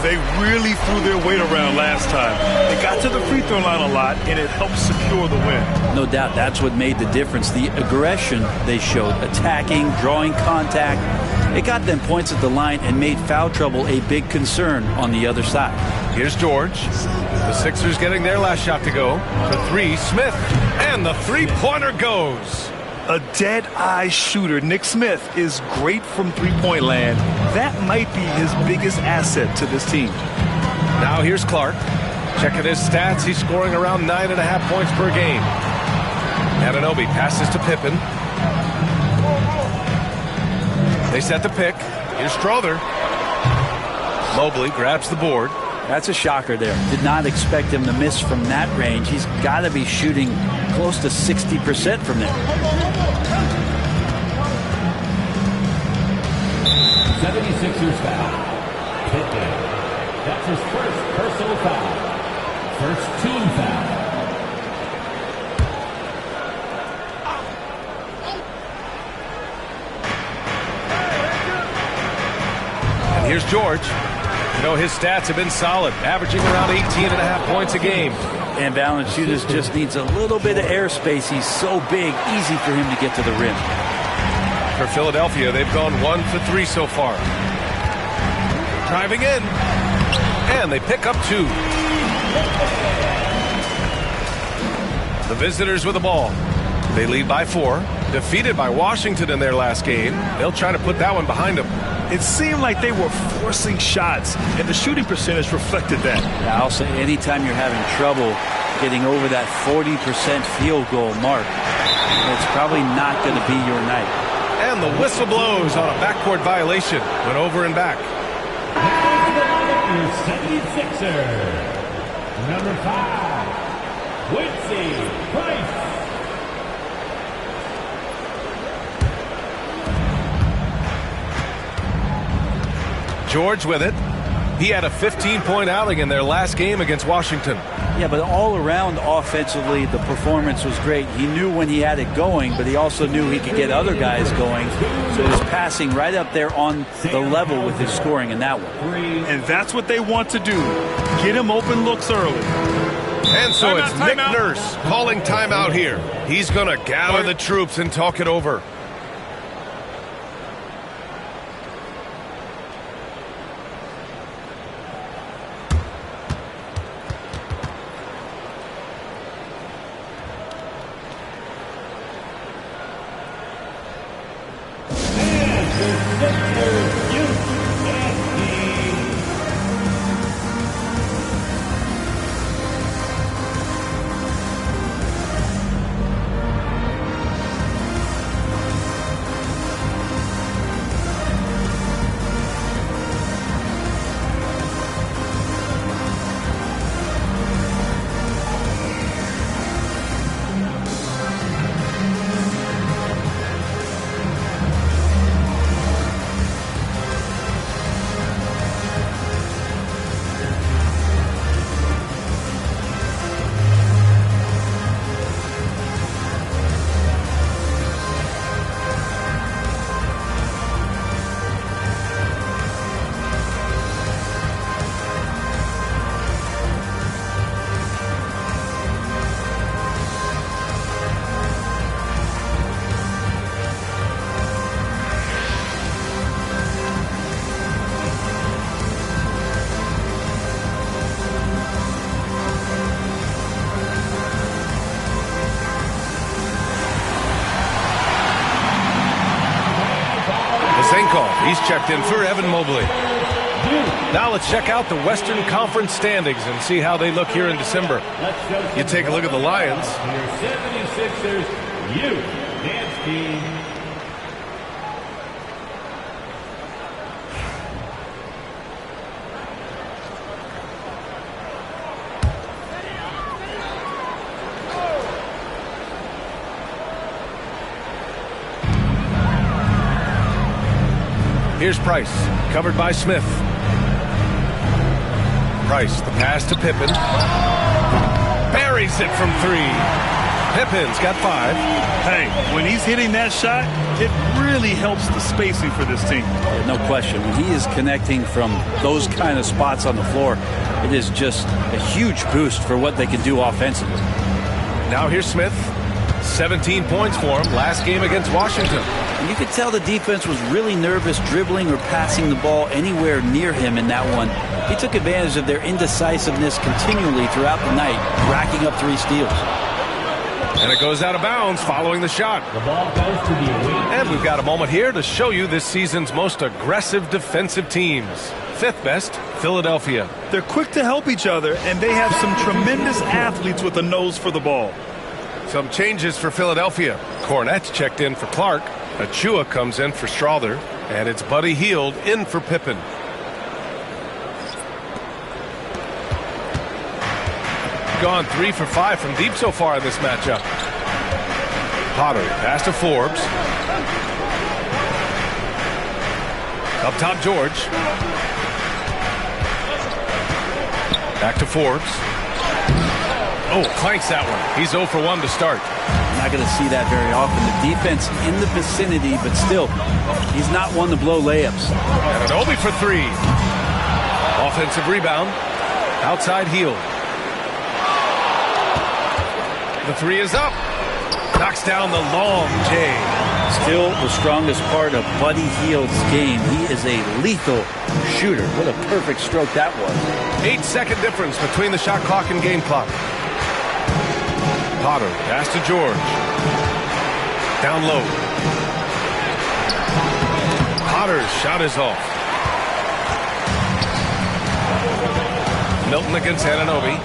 S14: They really threw their weight around last time. They got to the free throw line a lot, and it helped secure the win.
S9: No doubt that's what made the difference. The aggression they showed, attacking, drawing contact. It got them points at the line and made foul trouble a big concern on the other side.
S13: Here's George. The Sixers getting their last shot to go. For 3, Smith. And the three-pointer goes.
S14: A dead-eye shooter, Nick Smith, is great from three-point land. That might be his biggest asset to this team.
S13: Now here's Clark. Checking his stats, he's scoring around 9.5 points per game. Anunoby passes to Pippen. They set the pick. Here's Strother. Mobley grabs the board.
S9: That's a shocker there. Did not expect him to miss from that range. He's got to be shooting close to 60% from there.
S5: 76ers foul. Pippen. That's his first personal foul. First team foul.
S13: And here's George. You know, his stats have been solid, averaging around 18.5 points a game.
S9: And Valanciunas just needs a little bit of airspace. He's so big, easy for him to get to the rim.
S13: For Philadelphia, they've gone 1 for 3 so far. Driving in. And they pick up 2. The visitors with the ball. They lead by 4. Defeated by Washington in their last game. They'll try to put that one behind them.
S14: It seemed like they were forcing shots, and the shooting percentage reflected that.
S9: Yeah, I'll say anytime you're having trouble getting over that 40% field goal mark, it's probably not going to be your night.
S13: And the whistle blows on a backcourt violation. Went over and back.
S5: 76ers. Number 5, Quincy Price.
S13: George with it. He had a 15-point outing in their last game against Washington.
S9: Yeah, but all around offensively, the performance was great. He knew when he had it going, but he also knew he could get other guys going. So he was passing right up there on the level with his scoring in that one.
S14: And that's what they want to do. Get him open looks early.
S13: And so it's Nick Nurse calling timeout here. He's going to gather the troops and talk it over. He's checked in for Evan Mobley. Now let's check out the Western Conference standings and see how they look here in December. You take a look at the Lions.
S5: Your 76ers Youth Dance Team.
S13: Here's Price, covered by Smith. Price, the pass to Pippen. Buries it from 3. Pippen's got 5.
S14: Hey, when he's hitting that shot, it really helps the spacing for this team.
S9: No question. When he is connecting from those kind of spots on the floor, it is just a huge boost for what they can do offensively.
S13: Now here's Smith. 17 points for him last game against Washington.
S9: And you could tell the defense was really nervous dribbling or passing the ball anywhere near him in that one. He took advantage of their indecisiveness continually throughout the night, racking up 3 steals.
S13: And it goes out of bounds following the shot.
S5: The ball goes to the away.
S13: And we've got a moment here to show you this season's most aggressive defensive teams. 5th best, Philadelphia.
S14: They're quick to help each other, and they have some tremendous athletes with a nose for the ball.
S13: Some changes for Philadelphia. Cornett's checked in for Clark. Achua comes in for Strother. And it's Buddy Hield in for Pippen. Gone 3 for 5 from deep so far in this matchup. Potter pass to Forbes. Up top, George. Back to Forbes. Oh, clanks that one. He's 0 for 1 to start.
S9: Not going to see that very often. The defense in the vicinity, but still, he's not one to blow layups.
S13: And Anubis for 3. Offensive rebound. Outside Hield. The 3 is up. Knocks down the long J.
S9: Still the strongest part of Buddy Hield's game. He is a lethal shooter. What a perfect stroke that was.
S13: 8-second difference between the shot clock and game clock. Potter, pass to George. Down low. Potter's shot is off. Milton against Ananobi.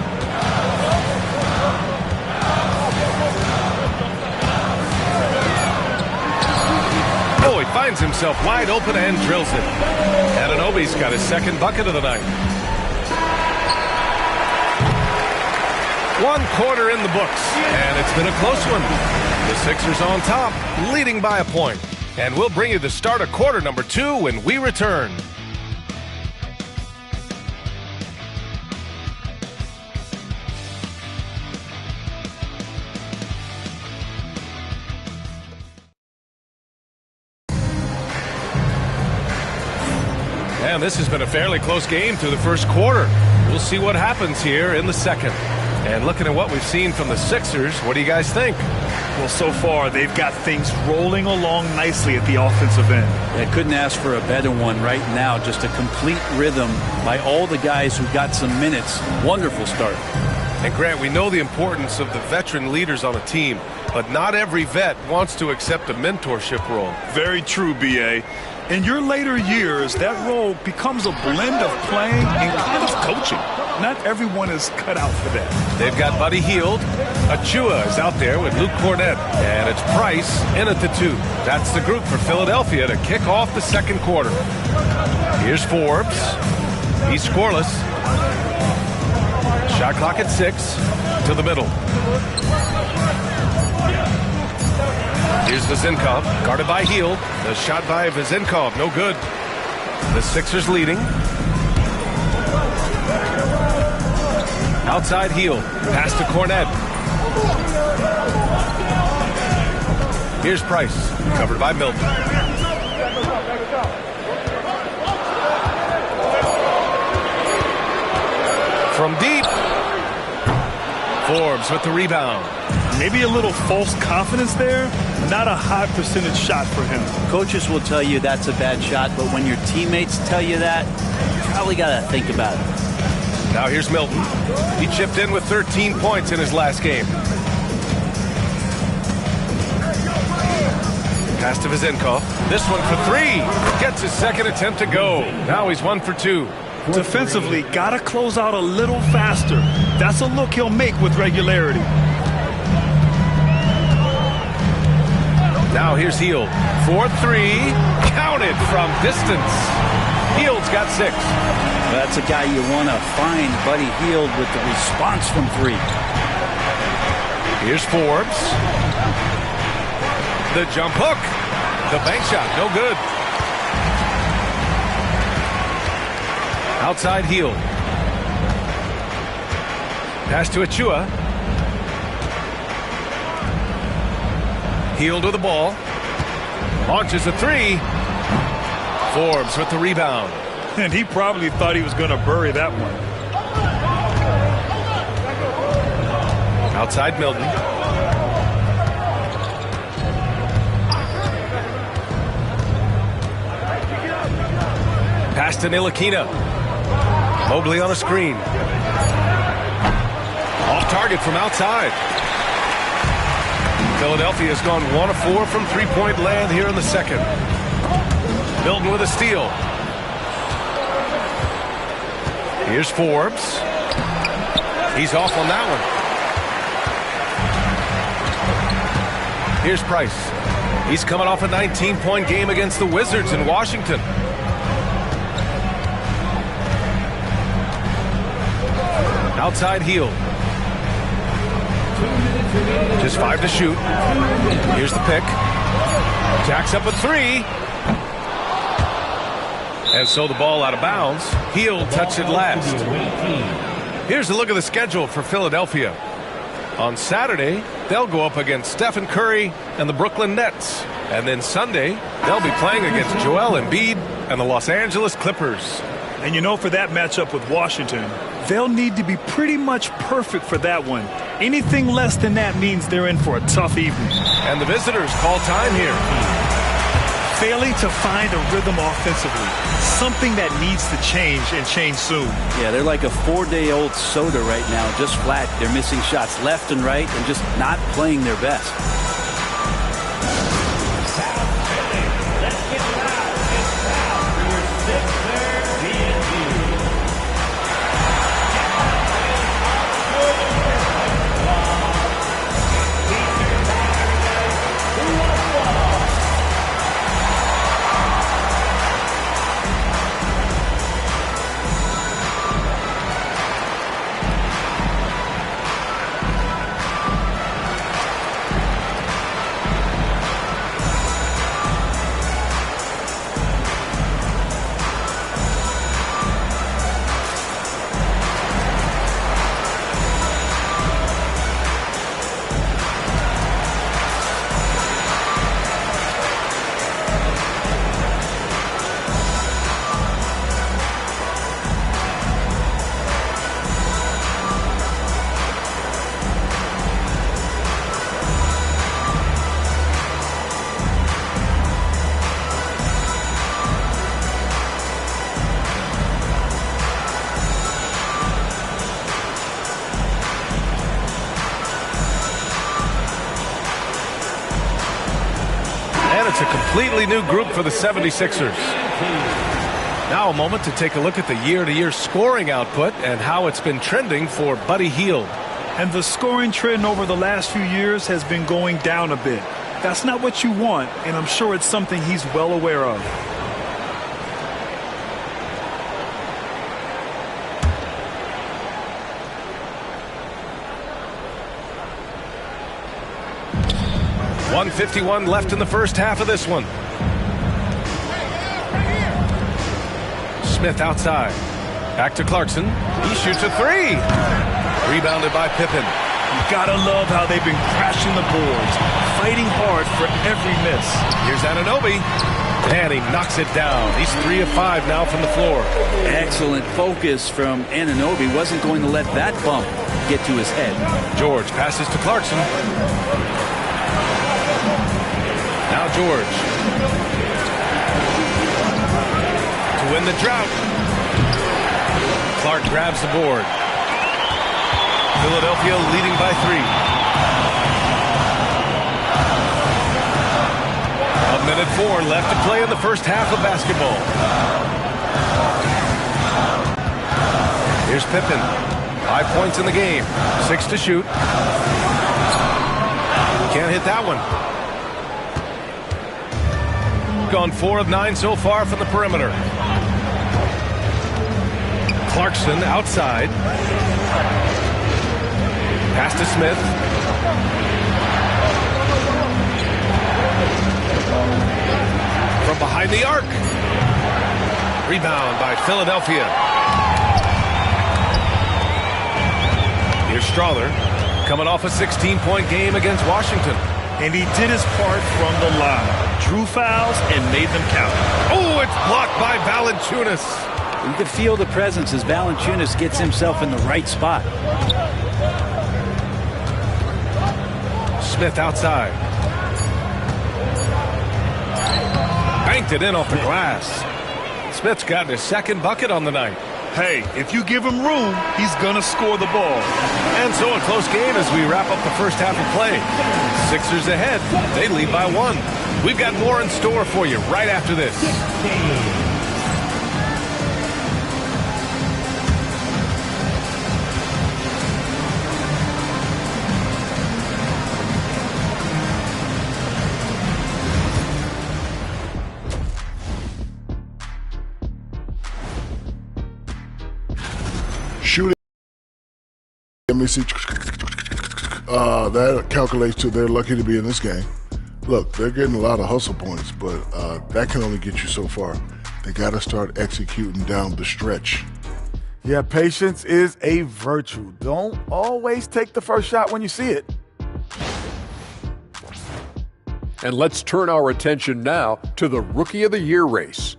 S13: Oh, he finds himself wide open and drills it. Ananobi's got his 2nd bucket of the night. 1 quarter in the books, and it's been a close one. The Sixers on top, leading by a point. And we'll bring you the start of quarter number 2 when we return. And this has been a fairly close game through the first quarter. We'll see what happens here in the second. And looking at what we've seen from the Sixers, what do you guys think?
S14: Well, so far, they've got things rolling along nicely at the offensive end.
S9: I couldn't ask for a better one right now. Just a complete rhythm by all the guys who got some minutes. Wonderful start.
S13: And Grant, we know the importance of the veteran leaders on a team, but not every vet wants to accept a mentorship role.
S14: Very true, B.A. In your later years, that role becomes a blend of playing and kind of coaching. Not everyone is cut out for that.
S13: They've got Buddy Hield. Achua is out there with Luke Cornett. And it's Price in at the 2. That's the group for Philadelphia to kick off the second quarter. Here's Forbes. He's scoreless. Shot clock at 6. To the middle. Here's Vezinkov, guarded by Hield. The shot by Vezinkov, no good. The Sixers leading. Outside Hield, pass to Cornett. Here's Price, covered by Milton. From deep. Forbes with the rebound.
S14: Maybe a little false confidence there. Not a high percentage shot for him.
S9: Coaches will tell you that's a bad shot, but when your teammates tell you that, you probably got to think about it.
S13: Now here's Milton. He chipped in with 13 points in his last game. Pass to Vizenkov. This one for three. Gets his second attempt to go. Now he's 1 for 2.
S14: Defensively, gotta close out a little faster. That's a look he'll make with regularity.
S13: Now here's Hield. 4-3. Counted from distance. Hield's got 6.
S9: That's a guy you want to find, Buddy Hield, with the response from 3.
S13: Here's Forbes. The jump hook. The bank shot, no good. Outside Hield. Pass to Achua. Hield with the ball. Launches a 3. Forbes with the rebound.
S14: And he probably thought he was going to bury that one.
S13: Outside Milton. Pass to Ntilikina. Mobley on a screen. Off target from outside. Philadelphia has gone 1 of 4 from three-point land here in the second. Milton with a steal. Here's Forbes. He's off on that one. Here's Price. He's coming off a 19-point game against the Wizards in Washington. Outside Hield. Just 5 to shoot. Here's the pick. Jacks up a 3. And so the ball out of bounds. Hield touched it last. Here's a look at the schedule for Philadelphia. On Saturday, they'll go up against Stephen Curry and the Brooklyn Nets. And then Sunday, they'll be playing against Joel Embiid and the Los Angeles Clippers.
S14: And you know, for that matchup with Washington, they'll need to be pretty much perfect for that one. Anything less than that means they're in for a tough evening.
S13: And the visitors call time here.
S14: Failing to find a rhythm offensively. Something that needs to change and change soon.
S9: Yeah, they're like a 4-day-old soda right now, just flat. They're missing shots left and right and just not playing their best.
S13: It's a completely new group for the 76ers. Now a moment to take a look at the year-to-year scoring output and how it's been trending for Buddy Hield.
S14: And the scoring trend over the last few years has been going down a bit. That's not what you want, and I'm sure it's something he's well aware of.
S13: .151 left in the first half of this one. Smith outside. Back to Clarkson. He shoots a 3. Rebounded by Pippen.
S14: You gotta love how they've been crashing the boards, fighting hard for every miss.
S13: Here's Anunoby. And he knocks it down. He's 3 of 5 now from the floor.
S9: Excellent focus from Anunoby. Wasn't going to let that bump get to his head.
S13: George passes to Clarkson. Now George. To win the drought. Clark grabs the board. Philadelphia leading by 3. A minute 4 left to play in the first half of basketball. Here's Pippen. 5 points in the game. 6 to shoot. Can't hit that one. Gone 4 of 9 so far from the perimeter. Clarkson outside. Pass to Smith. From behind the arc. Rebound by Philadelphia. Here's Strawther, coming off a 16-point game against Washington.
S14: And he did his part from the line. Drew fouls and made them count.
S13: Oh, it's blocked by Valanciunas.
S9: You can feel the presence as Valanciunas gets himself in the right spot.
S13: Smith outside. Banked it in off the glass. Smith's gotten his second bucket on the night.
S14: Hey, if you give him room, he's going to score the ball.
S13: And so a close game as we wrap up the first half of play. Sixers ahead. They lead by 1. We've got more in store for you right after this.
S7: Shooting. Let me see. That calculates to they're lucky to be in this game. Look, they're getting a lot of hustle points, but that can only get you so far. They got to start executing down the stretch.
S8: Yeah, patience is a virtue. Don't always take the first shot when you see it.
S6: And let's turn our attention now to the Rookie of the Year race.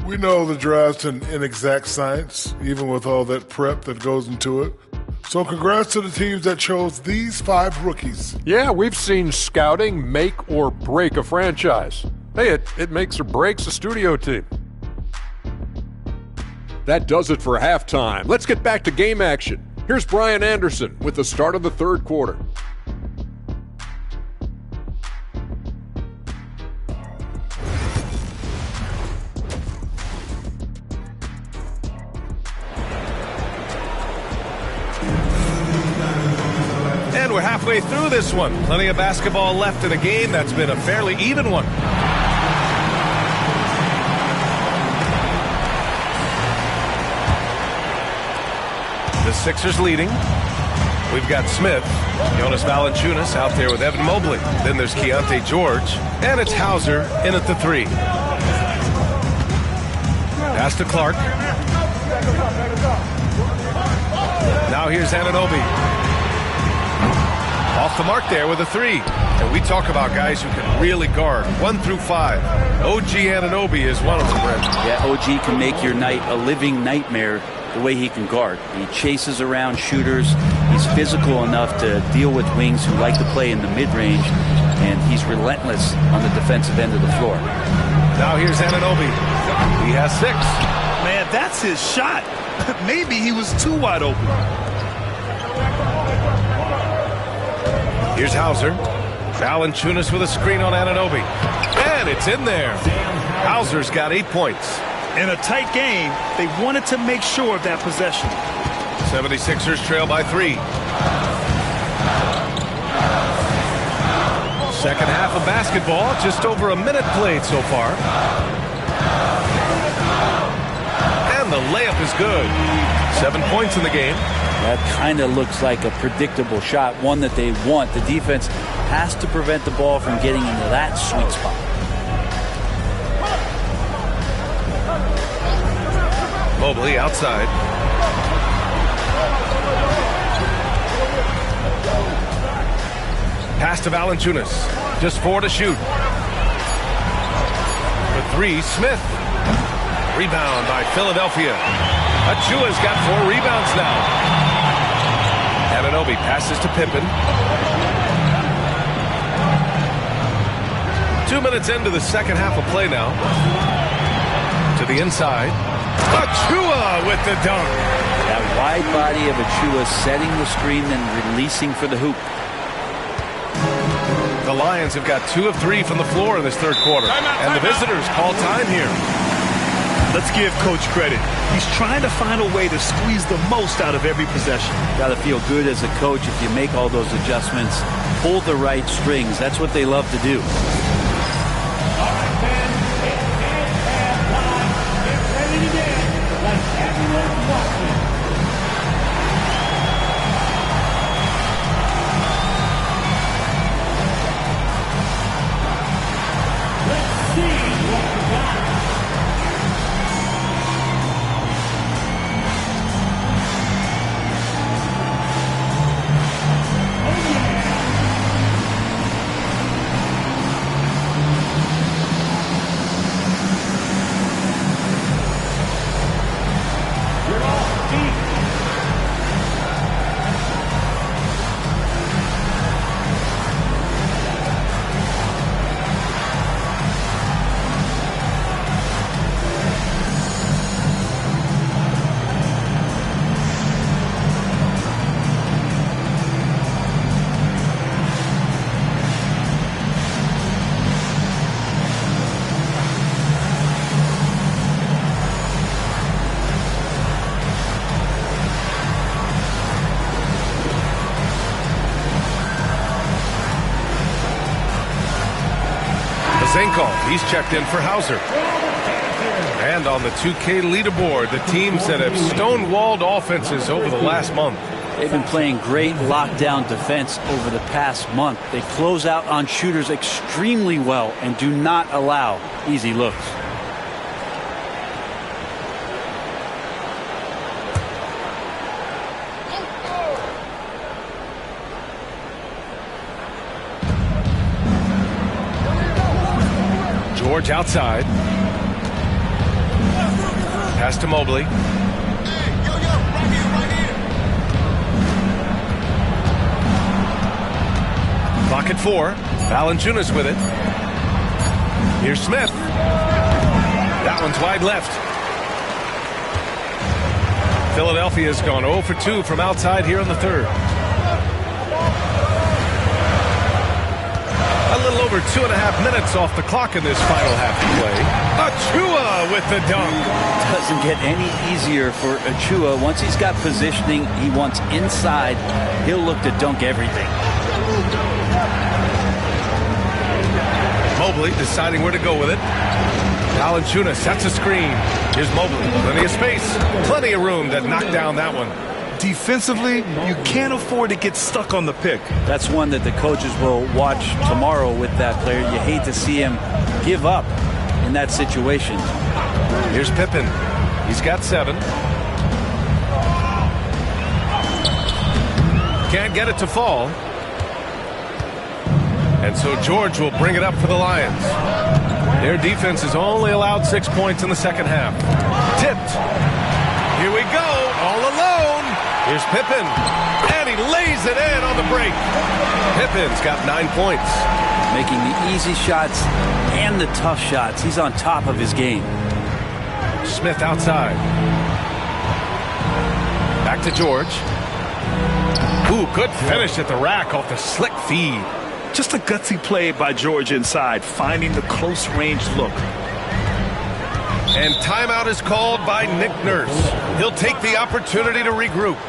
S7: We know the draft's an inexact science, even with all that prep that goes into it. So congrats to the teams that chose these 5 rookies.
S6: Yeah, we've seen scouting make or break a franchise. Hey, it makes or breaks a studio team. That does it for halftime. Let's get back to game action. Here's Brian Anderson with the start of the third quarter.
S13: And we're halfway through this one. Plenty of basketball left in a game that's been a fairly even one. The Sixers leading. We've got Smith, Jonas Valanciunas out there with Evan Mobley. Then there's Keontae George, and it's Hauser in at the 3. Pass to Clark. Now here's Anunoby. Off the mark there with a 3. And we talk about guys who can really guard 1 through 5. OG Anunoby is one of them, Brent.
S9: Yeah, OG can make your night a living nightmare the way he can guard. He chases around shooters. He's physical enough to deal with wings who like to play in the mid-range, and he's relentless on the defensive end of the floor.
S13: Now here's Anunoby. He has 6.
S14: Man, that's his shot. Maybe he was too wide open.
S13: Here's Hauser. Valanciunas with a screen on Anunoby. And it's in there. Hauser's got 8 points.
S14: In a tight game, they wanted to make sure of that possession.
S13: 76ers trail by 3. Second half of basketball, just over a minute played so far. And the layup is good. 7 points in the game.
S9: That kind of looks like a predictable shot, one that they want. The defense has to prevent the ball from getting into that sweet spot.
S13: Mobley outside. Pass to Valanciunas. Just 4 to shoot. For 3, Smith. Rebound by Philadelphia. Achua's got 4 rebounds now. Anunoby passes to Pippen. 2 minutes into the second half of play now. To the inside. Achua with the dunk.
S9: That wide body of Achua setting the screen and releasing for the hoop.
S13: The Lions have got 2 of 3 from the floor in this third quarter. And the visitors call time here.
S14: Let's give Coach credit. He's trying to find a way to squeeze the most out of every possession.
S9: Got to feel good as a coach if you make all those adjustments, pull the right strings. That's what they love to do.
S13: He's checked in for Hauser. And on the 2K leaderboard, the teams that have stonewalled offenses over the last month.
S9: They've been playing great lockdown defense over the past month. They close out on shooters extremely well and do not allow easy looks.
S13: George outside. Pass to Mobley. Clock at 4. Valanciunas with it. Here's Smith. That one's wide left. Philadelphia's gone 0 for 2 from outside here in the third. A little over 2.5 minutes off the clock in this final half of play. Achua with the dunk.
S9: Doesn't get any easier for Achua. Once he's got positioning, he wants inside. He'll look to dunk everything.
S13: Mobley deciding where to go with it. Valanciunas sets a screen. Here's Mobley. Plenty of space. Plenty of room to knock down that one.
S14: Defensively, you can't afford to get stuck on the pick.
S9: That's one that the coaches will watch tomorrow with that player. You hate to see him give up in that situation.
S13: Here's Pippen. He's got 7. Can't get it to fall. And so George will bring it up for the Lions. Their defense has only allowed 6 points in the second half. Tipped. Here we go. All alone. Here's Pippen, and he lays it in on the break. Pippen's got 9 points.
S9: Making the easy shots and the tough shots. He's on top of his game.
S13: Smith outside. Back to George. Ooh, good finish at the rack off the slick feed.
S14: Just a gutsy play by George inside, finding the close range look.
S13: And timeout is called by Nick Nurse. He'll take the opportunity to regroup.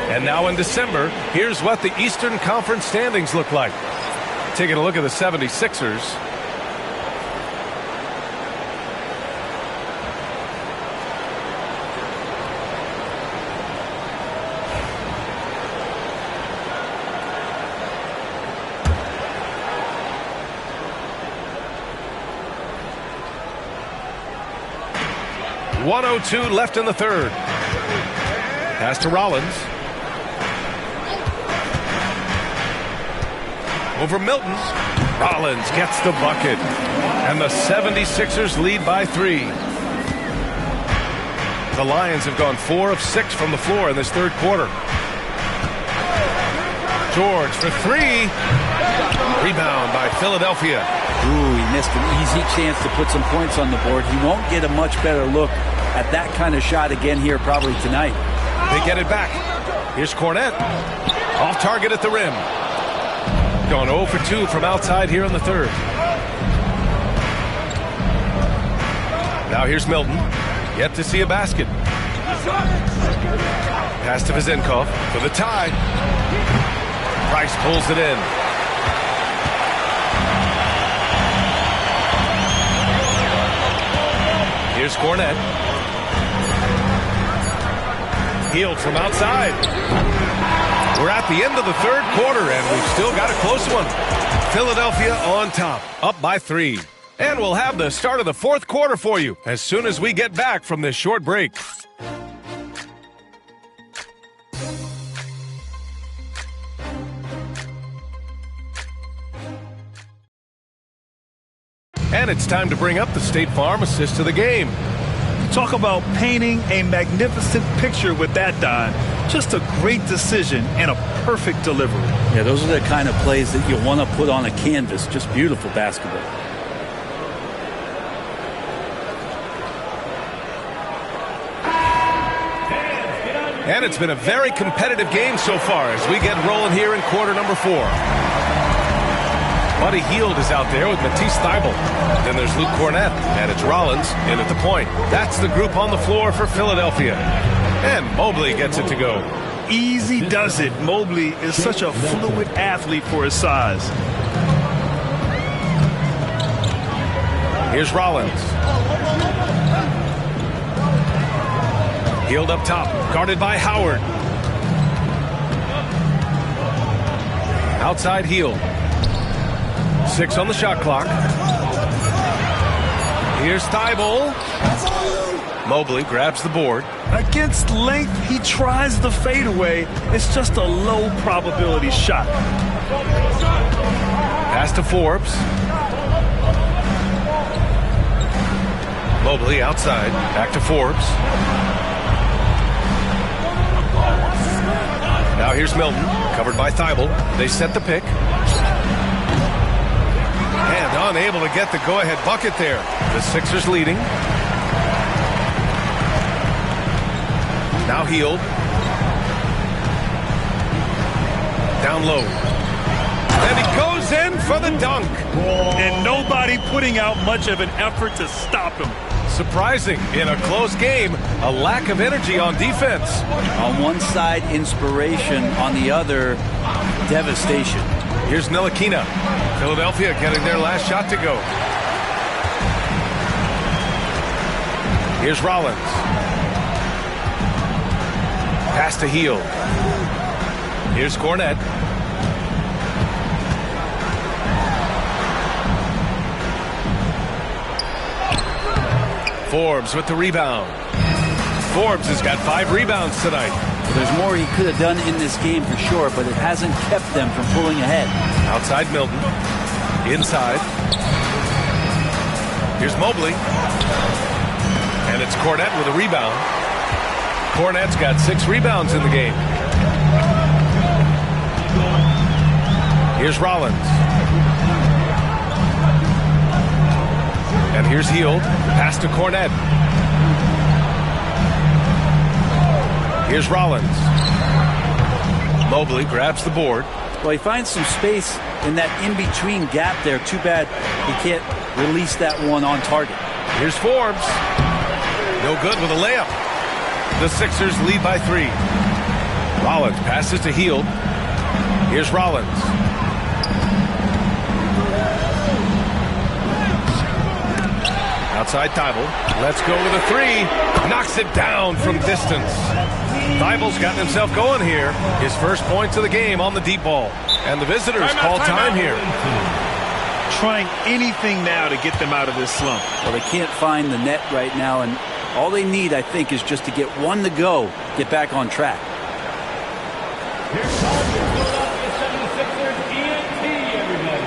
S13: And now in December, here's what the Eastern Conference standings look like. Taking a look at the 76ers. .102 left in the third. Pass to Rollins. Over Milton. Rollins gets the bucket. And the 76ers lead by 3. The Lions have gone 4 of 6 from the floor in this third quarter. George for 3. Rebound by Philadelphia.
S9: Ooh, he missed an easy chance to put some points on the board. He won't get a much better look at that kind of shot again here probably tonight.
S13: They get it back. Here's Cornette. Off target at the rim. Going 0 for 2 from outside here in the third. Now here's Milton. Yet to see a basket. Pass to Vezenkov for the tie. Price pulls it in. Here's Cornette. Healed from outside. We're at the end of the third quarter, and we've still got a close one. Philadelphia on top, up by 3. And we'll have the start of the fourth quarter for you as soon as we get back from this short break. And it's time to bring up the State Farm assist to the game.
S14: Talk about painting a magnificent picture with that, Don. Just a great decision and a perfect delivery.
S9: Yeah, those are the kind of plays that you want to put on a canvas. Just beautiful basketball.
S13: And it's been a very competitive game so far as we get rolling here in quarter number 4. Buddy Hield is out there with Matisse Thybulle. Then there's Luke Cornette, and it's Rollins in at the point. That's the group on the floor for Philadelphia. And Mobley gets it to go.
S14: Easy does it. Mobley is such a fluid athlete for his size.
S13: Here's Rollins. Hield up top, guarded by Howard. Outside Hield. 6 on the shot clock. Here's Thybulle. Mobley grabs the board.
S14: Against length, he tries the fadeaway. It's just a low probability shot.
S13: Pass to Forbes. Mobley outside. Back to Forbes. Now here's Milton, covered by Thybulle. They set the pick. And unable to get the go-ahead bucket there. The Sixers leading. Now Hield. Down low. And he goes in for the dunk.
S14: And nobody putting out much of an effort to stop him.
S13: Surprising in a close game, a lack of energy on defense.
S9: On one side, inspiration. On the other, devastation.
S13: Here's Ntilikina. Philadelphia getting their last shot to go. Here's Rollins. Pass to Hield. Here's Cornette. Forbes with the rebound. Forbes has got 5 rebounds tonight.
S9: There's more he could have done in this game for sure, but it hasn't kept them from pulling ahead.
S13: Outside Milton. Inside. Here's Mobley. And it's Cornette with a rebound. Cornette's got 6 rebounds in the game. Here's Rollins. And here's Hield. Pass to Cornette. Here's Rollins. Mobley grabs the board.
S9: Well, he finds some space in that in-between gap there. Too bad he can't release that one on target.
S13: Here's Forbes. No good with a layup. The Sixers lead by 3. Rollins passes to Hield. Here's Rollins. Outside Thibault. Let's go with a three. Knocks it down from distance. Thibault's gotten himself going here. His first points of the game on the deep ball. And the visitors call time here.
S14: Trying anything now to get them out of this slump.
S9: Well, they can't find the net right now, and all they need, I think, is just to get one to go, get back on track.
S5: Here comes the Philadelphia 76ers ENT, everybody.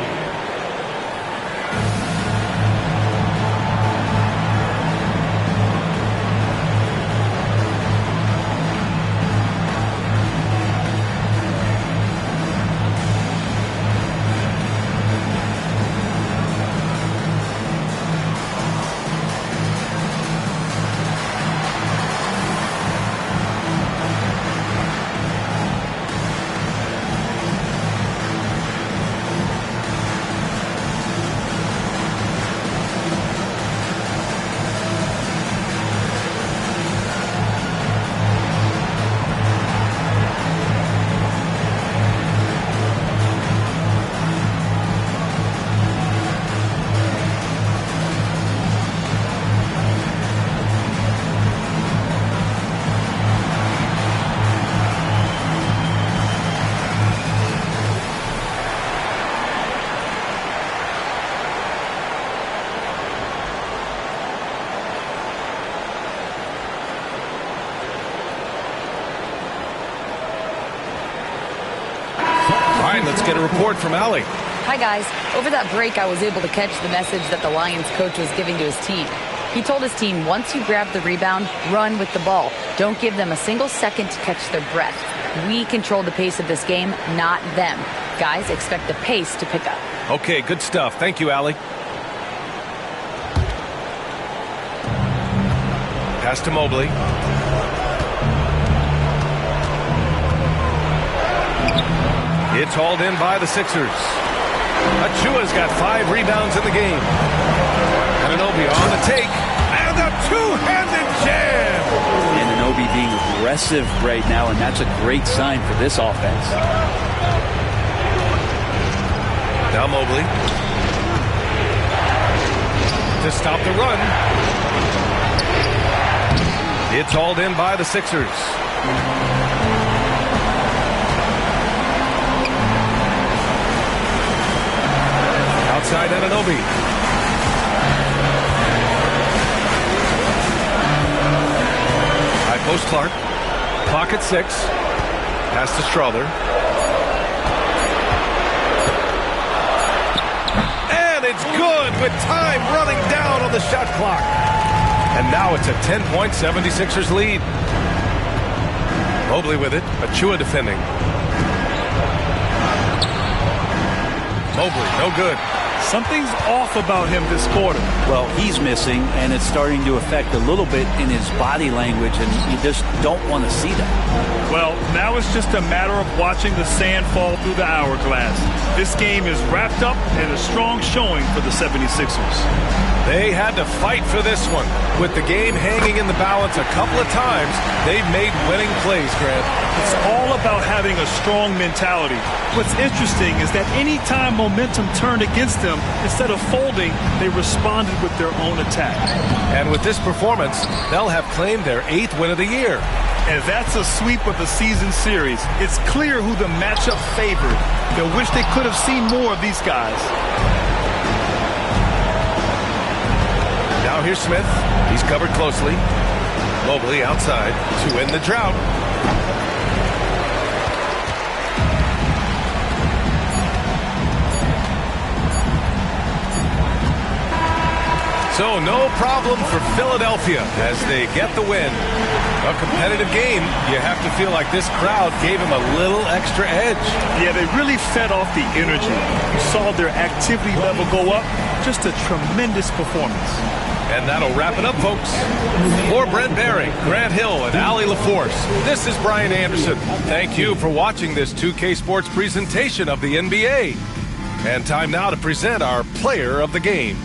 S13: Let's get a report from Allie.
S15: Hi, guys. Over that break, I was able to catch the message that the Lions coach was giving to his team. He told his team, once you grab the rebound, run with the ball. Don't give them a single second to catch their breath. We control the pace of this game, not them. Guys, expect the pace to pick up.
S13: Okay, good stuff. Thank you, Allie. Pass to Mobley. It's hauled in by the Sixers. Achua's got 5 rebounds in the game. Anunoby on the take. And a two-handed jam.
S9: Anunoby being aggressive right now, and that's a great sign for this offense.
S13: Now Mobley. To stop the run. It's hauled in by the Sixers. Outside Anunoby. High post Clark. Clock at 6. Pass to Strother. And it's good with time running down on the shot clock. And now it's a 10-point 76ers lead. Mobley with it. Achua defending. Mobley, no good.
S14: Something's off about him this quarter.
S9: Well, he's missing, and it's starting to affect a little bit in his body language, and you just don't want to see that.
S14: Well, now it's just a matter of watching the sand fall through the hourglass. This game is wrapped up in a strong showing for the 76ers.
S13: They had to fight for this one. With the game hanging in the balance a couple of times, they've made winning plays, Grant.
S14: It's all about having a strong mentality. What's interesting is that any time momentum turned against them, instead of folding, they responded with their own attack.
S13: And with this performance, they'll have claimed their 8th win of the year.
S14: And that's a sweep of the season series. It's clear who the matchup favored. They'll wish they could have seen more of these guys.
S13: Now here's Smith. He's covered closely. Mobley outside to end the drought. So no problem for Philadelphia as they get the win. A competitive game. You have to feel like this crowd gave them a little extra edge.
S14: Yeah, they really fed off the energy. You saw their activity level go up. Just a tremendous performance.
S13: And that'll wrap it up, folks. For Brent Barry, Grant Hill, and Allie LaForce, this is Brian Anderson. Thank you for watching this 2K Sports presentation of the NBA. And time now to present our player of the game.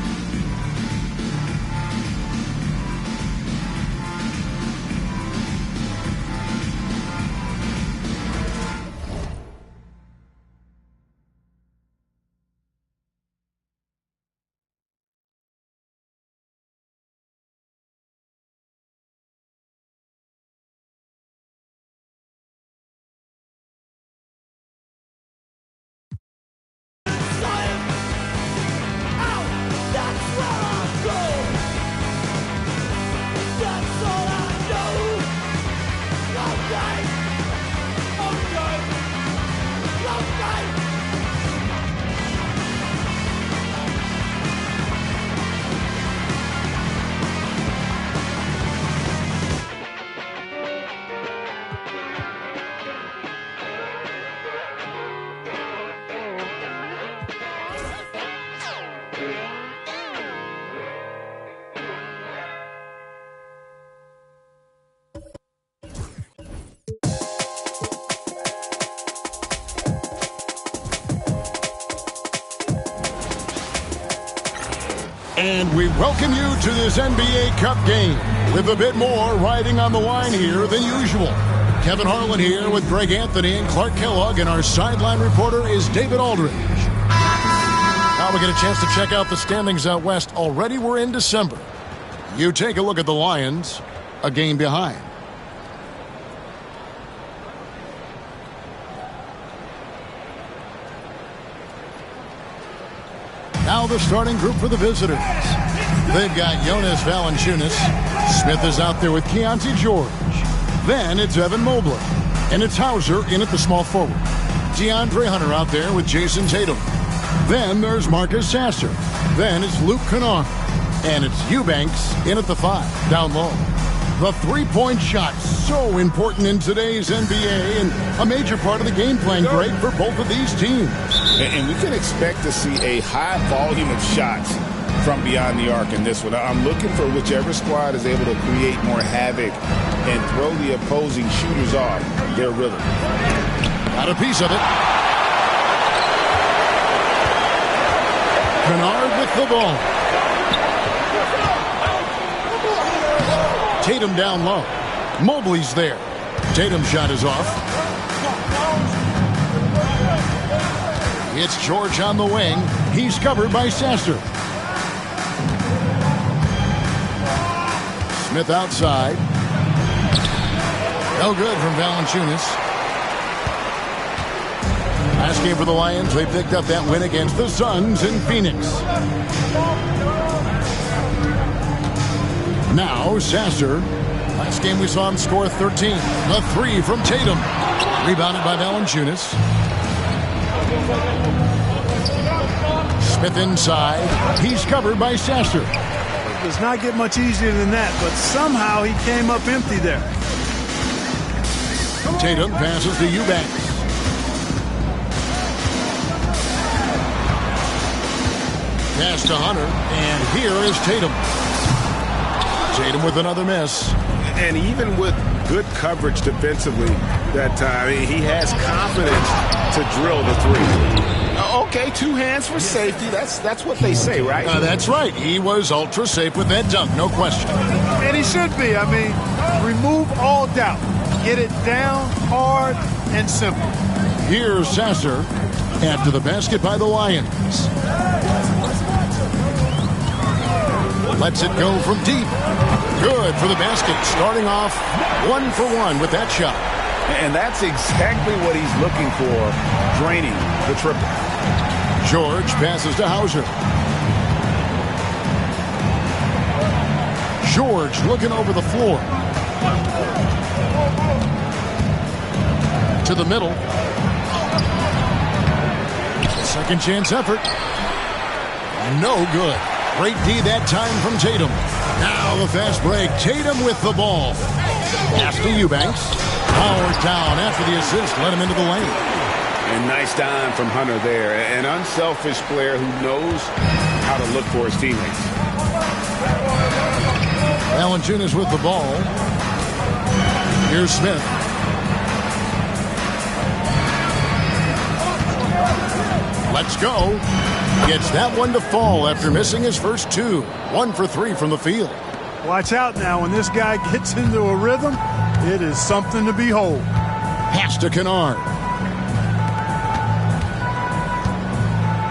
S1: And we welcome you to this NBA Cup game with a bit more riding on the line here than usual. Kevin Harlan here with Greg Anthony and Clark Kellogg, and our sideline reporter is David Aldridge. Now we get a chance to check out the standings out west. Already we're in December. You take a look at the Lions, a game behind. Now the starting group for the visitors. They've got Jonas Valanciunas. Smith is out there with Keontae George. Then it's Evan Mobley. And it's Hauser in at the small forward. DeAndre Hunter out there with Jason Tatum. Then there's Marcus Sasser. Then it's Luke Kennard. And it's Eubanks in at the 5, down low. The three-point shot, so important in today's NBA and a major part of the game plan, Greg, for both of these teams.
S3: And we can expect to see a high volume of shots from beyond the arc in this one. I'm looking for whichever squad is able to create more havoc and throw the opposing shooters off their rhythm.
S1: Got a piece of it. Kennard with the ball. Tatum down low. Mobley's there. Tatum's shot is off. It's George on the wing. He's covered by Sasser. Smith outside. No good from Valanciunas. Last game for the Lions, they picked up that win against the Suns in Phoenix. Now Sasser. Last game we saw him score 13. The 3 from Tatum. Rebounded by Valanciunas. Smith inside. He's covered by Sasser.
S16: Does not get much easier than that, but somehow he came up empty there.
S1: Tatum passes to Eubanks. Pass to Hunter, and here is Tatum. Tatum with another miss.
S3: And even with good coverage defensively that time, he has confidence to drill the 3. Okay, 2 hands for safety. That's what they say, right?
S1: That's right. He was ultra safe with that dunk, no question.
S16: And he should be. I mean, remove all doubt. Get it down, hard, and simple.
S1: Here's Sasser after the basket by the Lions. Lets it go from deep. Good for the basket. Starting off 1 for 1 with that shot.
S3: And that's exactly what he's looking for, draining the triple.
S1: George passes to Hauser. George looking over the floor. To the middle. Second chance effort. No good. Great D that time from Tatum. Now the fast break. Tatum with the ball. Pass to Eubanks. Howard down after the assist. Let him into the lane.
S3: And nice dime from Hunter there. An unselfish player who knows how to look for his teammates.
S1: Valanciunas with the ball. Here's Smith. Let's go. Gets that one to fall after missing his first 2. 1 for 3 from the field.
S16: Watch out now. When this guy gets into a rhythm, it is something to behold.
S1: Pass to Kennard.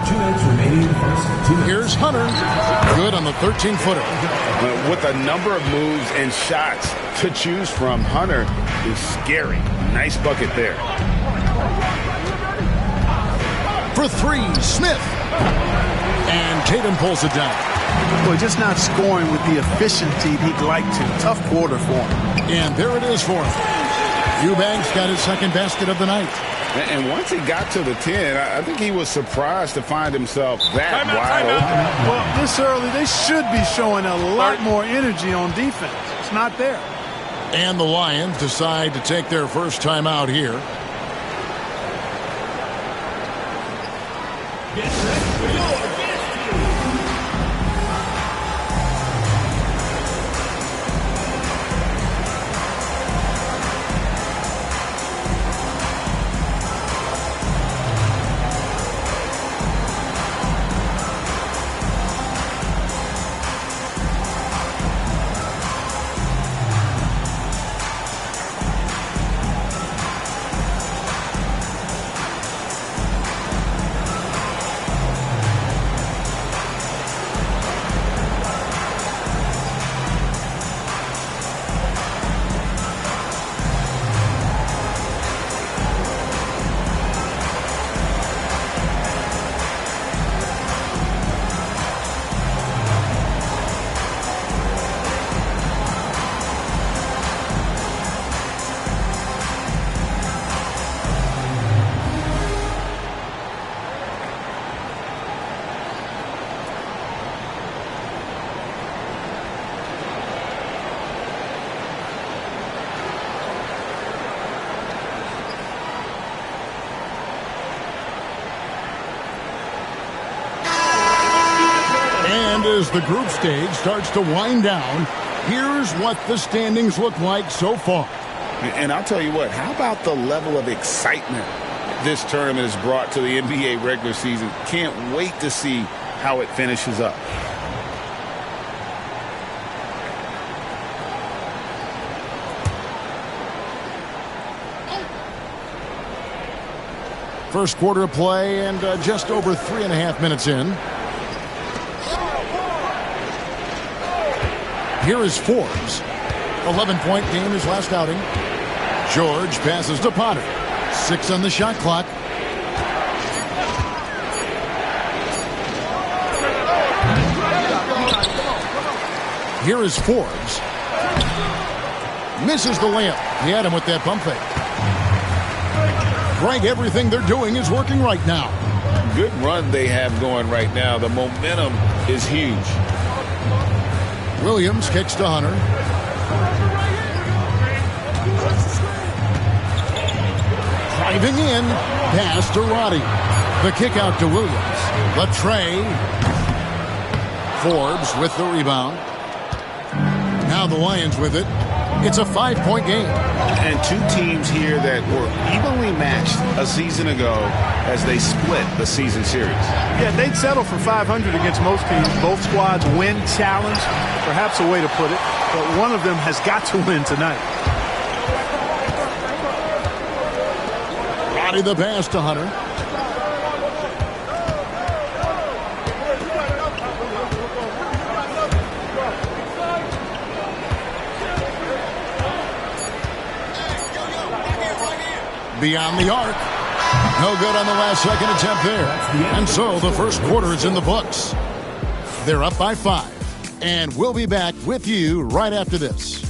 S5: 2 minutes remaining in the first. 2 minutes.
S1: Here's Hunter. Good on the 13-footer.
S3: With a number of moves and shots to choose from, Hunter is scary. Nice bucket there.
S1: For 3, Smith. And Tatum pulls it down.
S16: Boy, just not scoring with the efficiency he'd like to. Tough quarter for him.
S1: And there it is for him. Eubanks got his second basket of the night.
S3: And once he got to the 10, I think he was surprised to find himself that wide open.
S16: Well, this early, they should be showing a lot more energy on defense. It's not there.
S1: And the Lions decide to take their first time out here. And as the group stage starts to wind down, here's what the standings look like so far.
S3: And I'll tell you what, how about the level of excitement this tournament has brought to the NBA regular season? Can't wait to see how it finishes up.
S1: First quarter of play and just over 3.5 minutes in. Here is Forbes. 11-point game his last outing. George passes to Potter. 6 on the shot clock. Here is Forbes. Misses the layup. He had him with that pump fake. Greg, everything they're doing is working right now.
S3: Good run they have going right now. The momentum is huge.
S1: Williams kicks to Hunter. Driving in, pass to Roddy. The kick out to Williams. Latrey. Forbes with the rebound. Now the Lions with it. It's a 5-point game.
S3: And two teams here that were evenly matched a season ago as they split the season series.
S16: Yeah, they'd settle for 500 against most teams. Both squads win challenge, perhaps a way to put it, but one of them has got to win tonight.
S1: Roddy the pass to Hunter. Beyond the arc. No good on the last second attempt there. And so the first quarter is in the books. They're up by 5. And we'll be back with you right after this.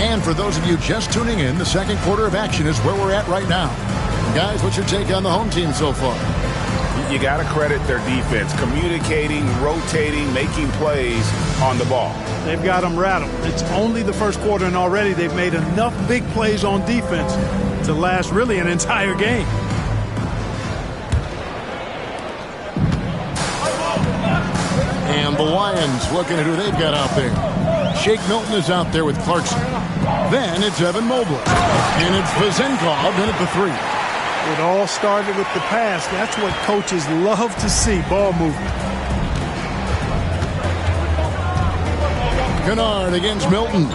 S1: And for those of you just tuning in, the second quarter of action is where we're at right now. Guys, what's your take on the home team so far?
S3: You got to credit their defense, communicating, rotating, making plays on the ball.
S16: They've got them rattled. It's only the first quarter, and already they've made enough big plays on defense to last really an entire game.
S1: And the Lions looking at who they've got out there. Shake Milton is out there with Clarkson. Then it's Evan Mobley. And it's Vezenkov in at the 3.
S16: It all started with the pass. That's what coaches love to see, ball movement.
S1: Kennard against Milton.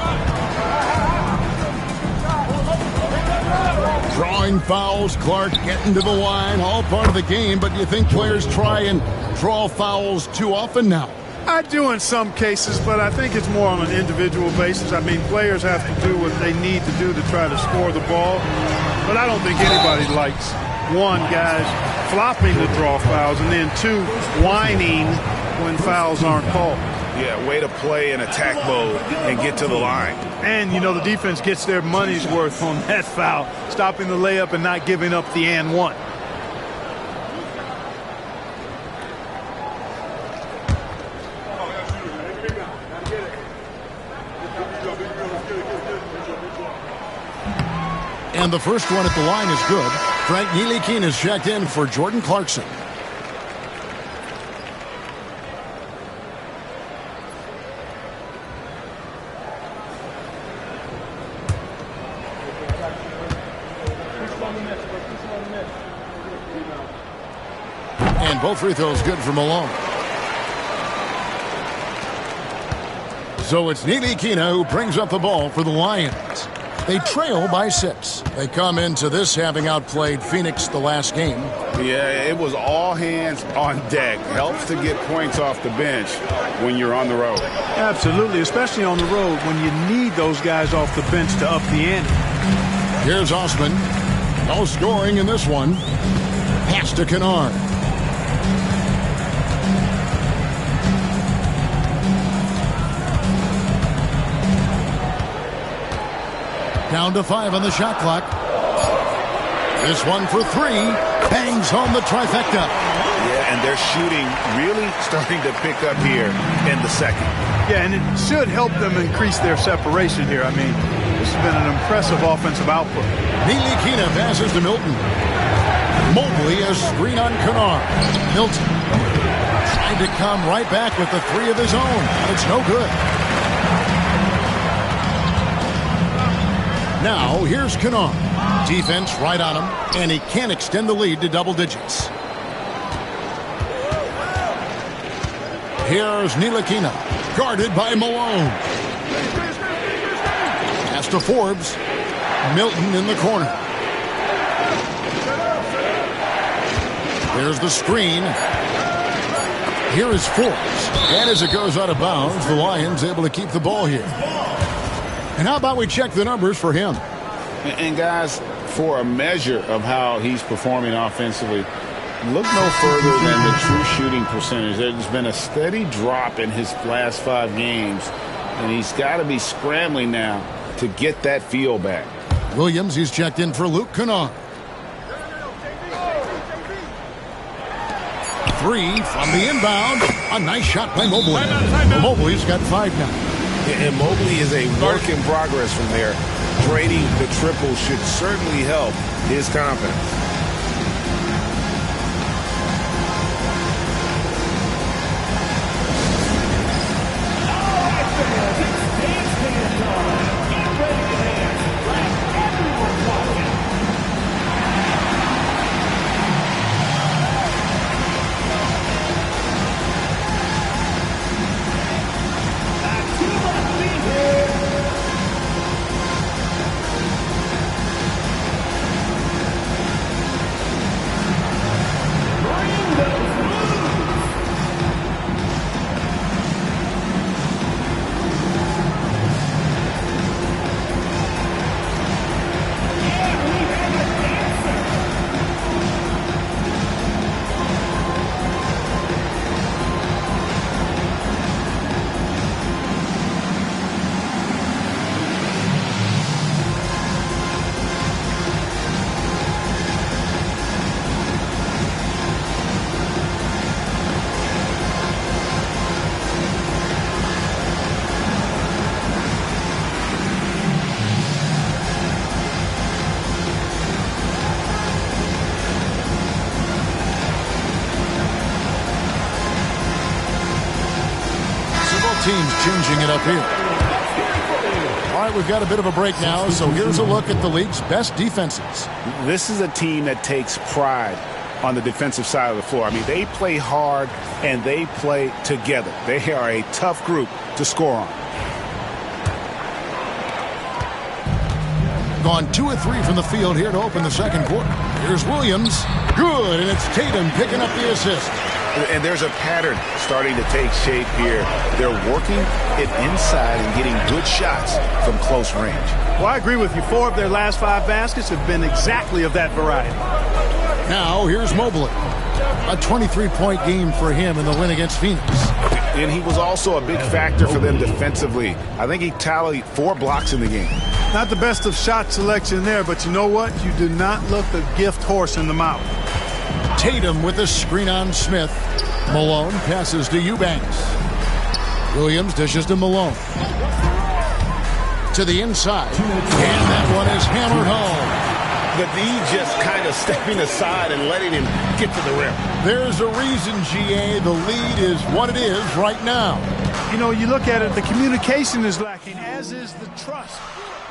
S1: Drawing fouls, Clark getting to the line, all part of the game, but you think players try and draw fouls too often now?
S16: I do in some cases, but I think it's more on an individual basis. I mean, players have to do what they need to do to try to score the ball. But I don't think anybody likes, one, guys flopping to draw fouls, and then two, whining when fouls aren't called.
S3: Yeah, way to play in attack mode and get to the line.
S16: And, you know, the defense gets their money's worth on that foul, stopping the layup and not giving up the and one.
S1: And the first one at the line is good. Frank Ntilikina is checked in for Jordan Clarkson. And both free throws good for Malone. So it's Ntilikina who brings up the ball for the Lions. They trail by 6. They come into this having outplayed Phoenix the last game.
S3: Yeah, it was all hands on deck. Helps to get points off the bench when you're on the road.
S16: Absolutely, especially on the road when you need those guys off the bench to up the ante.
S1: Here's Osman. No scoring in this one. Pass to Kennard. Down to 5 on the shot clock. This one for three. Bangs home the trifecta.
S3: Yeah, and their shooting really starting to pick up here in the second.
S16: Yeah, and it should help them increase their separation here. I mean, this has been an impressive offensive output.
S1: Nilikina passes to Milton. Mobley a screen on Kennard. Milton trying to come right back with the three of his own. It's no good. Now here's Kennard. Defense right on him, and he can't extend the lead to double digits. Here's Nilikina, guarded by Malone. Pass to Forbes. Milton in the corner. There's the screen. Here is Forbes. And as it goes out of bounds, the Lions able to keep the ball here. And how about we check the numbers for him?
S3: And guys, for a measure of how he's performing offensively, look no further than the true shooting percentage. There's been a steady drop in his last 5 games, and he's got to be scrambling now to get that feel back.
S1: Williams, he's checked in for Luke Kennard. 3 from the inbound. A nice shot by Mobley. Mobley's got 5 now.
S10: And Mobley is a work in progress from there. Draining the triple should certainly help his confidence.
S1: Teams changing it up here. All right, we've got a bit of a break now, so here's a look at the league's best defenses.
S3: This is a team that takes pride on the defensive side of the floor. I mean, they play hard and they play together. They are a tough group to score on.
S1: Gone 2 of 3 from the field here to open the second quarter. Here's Williams. Good, and it's Tatum picking up the assist.
S3: And there's a pattern starting to take shape here. They're working it inside and getting good shots from close range.
S16: Well, I agree with you. 4 of their last 5 baskets have been exactly of that variety.
S1: Now, here's Mobley. A 23-point game for him in the win against Phoenix.
S3: And he was also a big factor for them defensively. I think he tallied 4 blocks in the game.
S16: Not the best of shot selection there, but you know what? You do not look a gift horse in the mouth.
S1: Tatum with a screen on Smith. Malone passes to Eubanks. Williams dishes to Malone. To the inside. And that one is hammered home.
S10: But he just kind of stepping aside and letting him get to the rim.
S1: There's a reason, GA, the lead is what it is right now.
S16: You know, you look at it, the communication is lacking, as is the trust.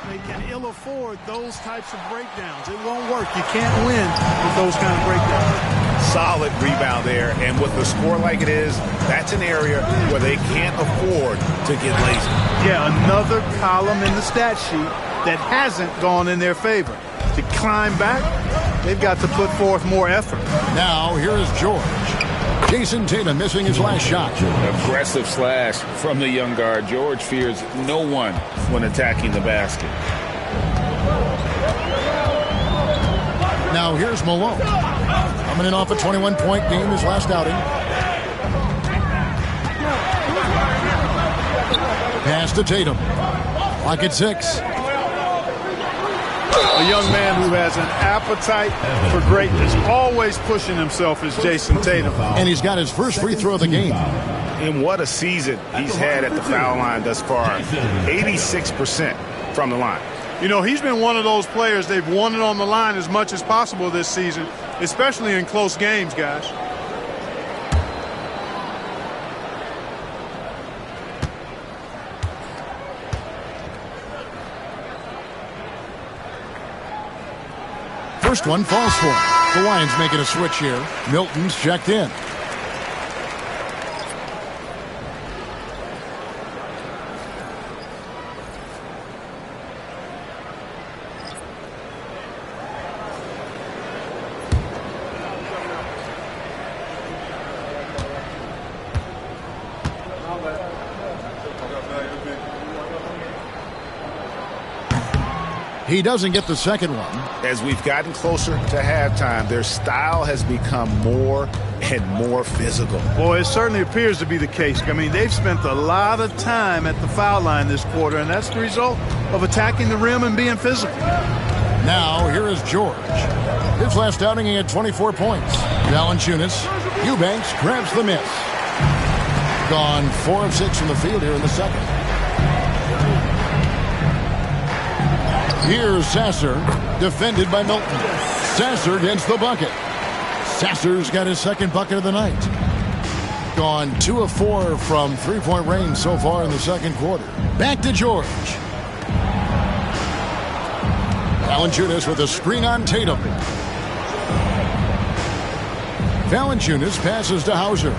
S16: They can ill afford those types of breakdowns. It won't work. You can't win with those kind of breakdowns.
S3: Solid rebound there. And with the score like it is, that's an area where they can't afford to get lazy.
S16: Yeah, another column in the stat sheet that hasn't gone in their favor. To climb back, they've got to put forth more effort.
S1: Now, here is George. Jason Tatum missing his last shot.
S3: Aggressive slash from the young guard. George fears no one when attacking the basket.
S1: Now here's Malone. Coming in off a 21-point game his last outing. Pass to Tatum. Clock at 6.
S16: A young man who has an appetite for greatness, always pushing himself, is Jason Tatum.
S1: And he's got his first free throw of the game.
S3: And what a season he's had at the foul line thus far. 86% from the line.
S16: You know, he's been one of those players, they've won it on the line as much as possible this season, especially in close games, guys.
S1: First one falls for him. The Lions making a switch here. Milton's checked in. He doesn't get the second one.
S3: As we've gotten closer to halftime, their style has become more and more physical.
S16: Boy, it certainly appears to be the case. I mean, they've spent a lot of time at the foul line this quarter, and that's the result of attacking the rim and being physical.
S1: Now, here is George. His last outing, he had 24 points. Valanciunas, Eubanks grabs the miss. Gone 4 of 6 from the field here in the second. Here's Sasser, defended by Milton. Sasser gets the bucket. Sasser's got his second bucket of the night. Gone 2 of 4 from three-point range so far in the second quarter. Back to George. Valanciunas with a screen on Tatum. Valanciunas passes to Hauser.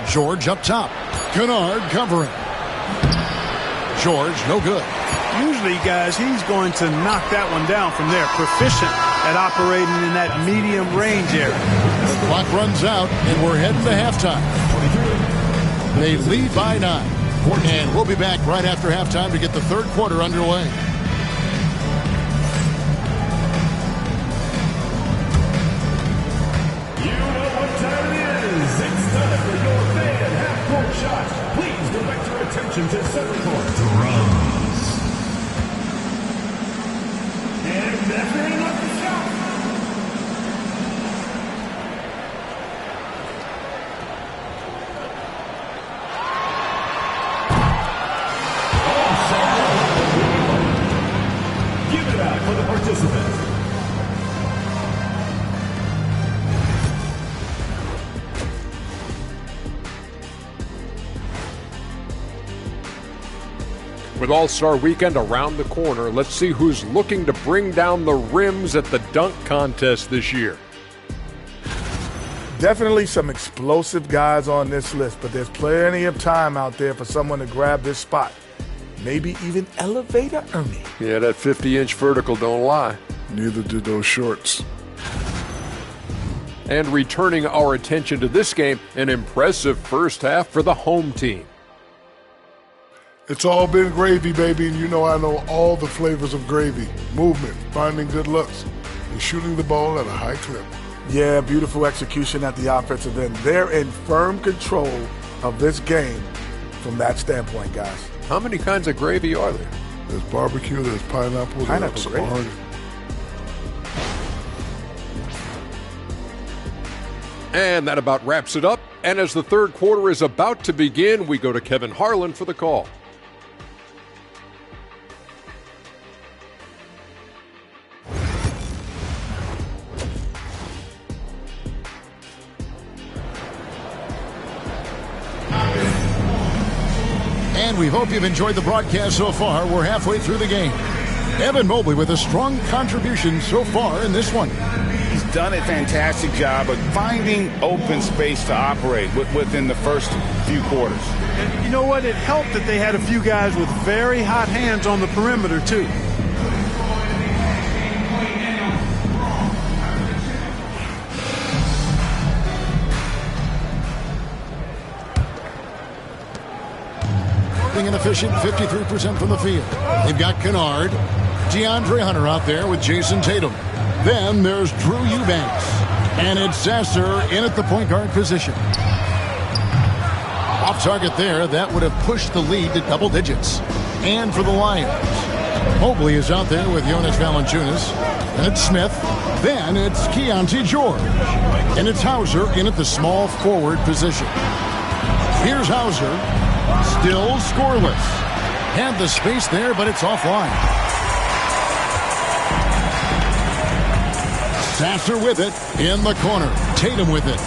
S1: George up top. Kennard covering. George, no good.
S16: Usually, guys, he's going to knock that one down from there. Proficient at operating in that medium range area.
S1: The clock runs out, and we're heading to halftime. They lead by 9. And we'll be back right after halftime to get the third quarter underway.
S5: You know what time it is. It's time for your fan half-court shot. Please direct your attention to center court. Drums. And that's bringing up the shot. Give it up for the participants.
S6: With All-Star Weekend around the corner, let's see who's looking to bring down the rims at the dunk contest this year.
S8: Definitely some explosive guys on this list, but there's plenty of time out there for someone to grab this spot. Maybe even Elevator Ernie.
S6: Yeah, that 50-inch vertical don't lie.
S7: Neither did those shorts.
S6: And returning our attention to this game, an impressive first half for the home team.
S7: It's all been gravy, baby, and you know I know all the flavors of gravy. Movement, finding good looks, and shooting the ball at a high clip.
S8: Yeah, beautiful execution at the offensive end. They're in firm control of this game from that standpoint, guys.
S6: How many kinds of gravy are there?
S7: There's barbecue, there's pineapple, there's orange.
S6: And that about wraps it up. And as the third quarter is about to begin, we go to Kevin Harlan for the call.
S1: And we hope you've enjoyed the broadcast so far. We're halfway through the game. Evan Mobley with a strong contribution so far in this one.
S3: He's done a fantastic job of finding open space to operate within the first few quarters.
S16: And you know what? It helped that they had a few guys with very hot hands on the perimeter, too.
S1: An efficient 53% from the field. They've got Kennard, DeAndre Hunter out there with Jason Tatum. Then there's Drew Eubanks. And it's Sasser in at the point guard position. Off target there, that would have pushed the lead to double digits. And for the Lions, Mobley is out there with Jonas Valanciunas. And it's Smith. Then it's Keontae George. And it's Hauser in at the small forward position. Here's Hauser. Still scoreless. Had the space there, but it's offline. Sasser with it in the corner. Tatum with it.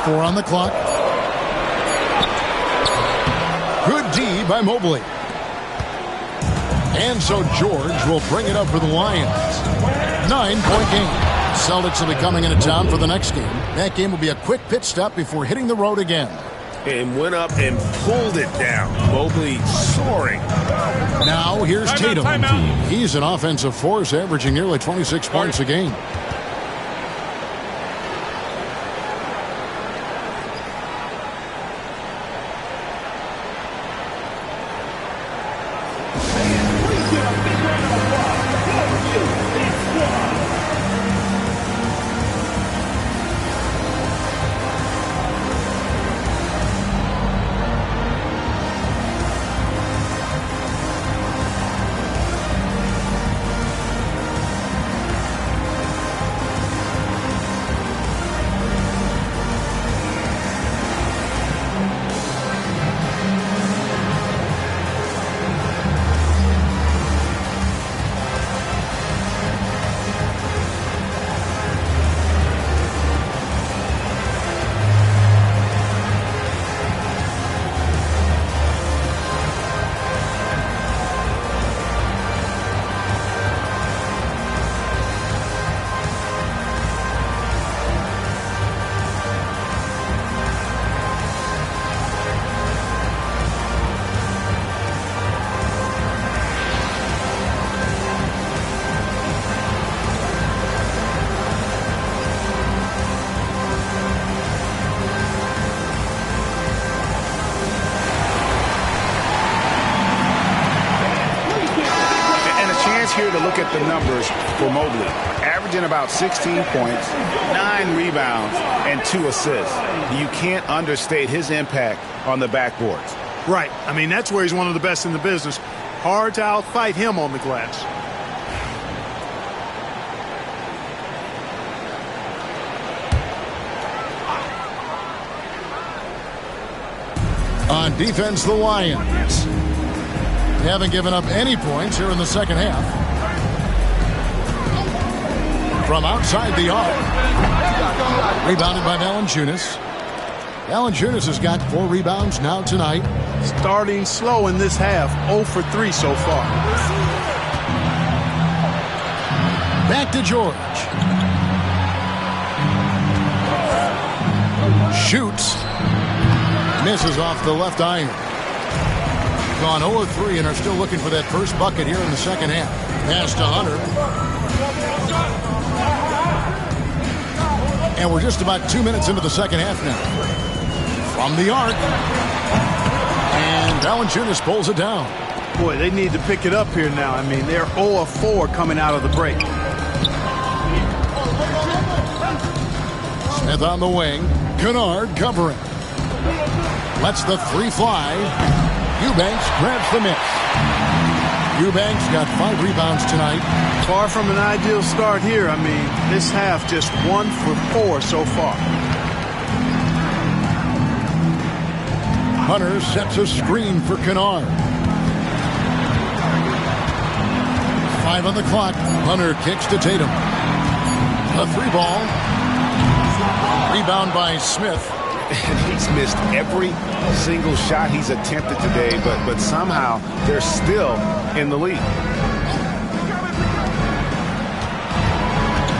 S1: Four on the clock. Good D by Mobley. And so George will bring it up for the Lions. 9-point game. Celtics will be coming into town for the next game. That game will be a quick pit stop before hitting the road again.
S10: And went up and pulled it down. Mobley soaring.
S1: Now here's Tatum. He's an offensive force, averaging nearly 26 points a game.
S3: Here to look at the numbers for Mobley. Averaging about 16 points, 9 rebounds, and 2 assists. You can't understate his impact on the backboards.
S16: Right. I mean, that's where he's one of the best in the business. Hard to outfight him on the glass.
S1: On defense, the Lions. They haven't given up any points here in the second half. From outside the arc. Rebounded by Valanciunas. Valanciunas has got 4 rebounds now tonight.
S16: Starting slow in this half. 0 for 3 so far.
S1: Back to George. Shoots. Misses off the left iron. Gone 0-3 and are still looking for that first bucket here in the second half. Pass to Hunter. And we're just about 2 minutes into the second half now. From the arc. And Valanciunas pulls it down.
S16: Boy, they need to pick it up here now. I mean, they're 0-4 coming out of the break.
S1: Smith on the wing. Kennard covering. Lets the 3 fly. Eubanks grabs the miss. Eubanks got 5 rebounds tonight.
S16: Far from an ideal start here. I mean, this half just 1 for 4 so far.
S1: Hunter sets a screen for Kennard. 5 on the clock. Hunter kicks to Tatum. A 3-ball. Rebound by Smith.
S3: He's missed every single shot he's attempted today, but somehow they're still in the lead.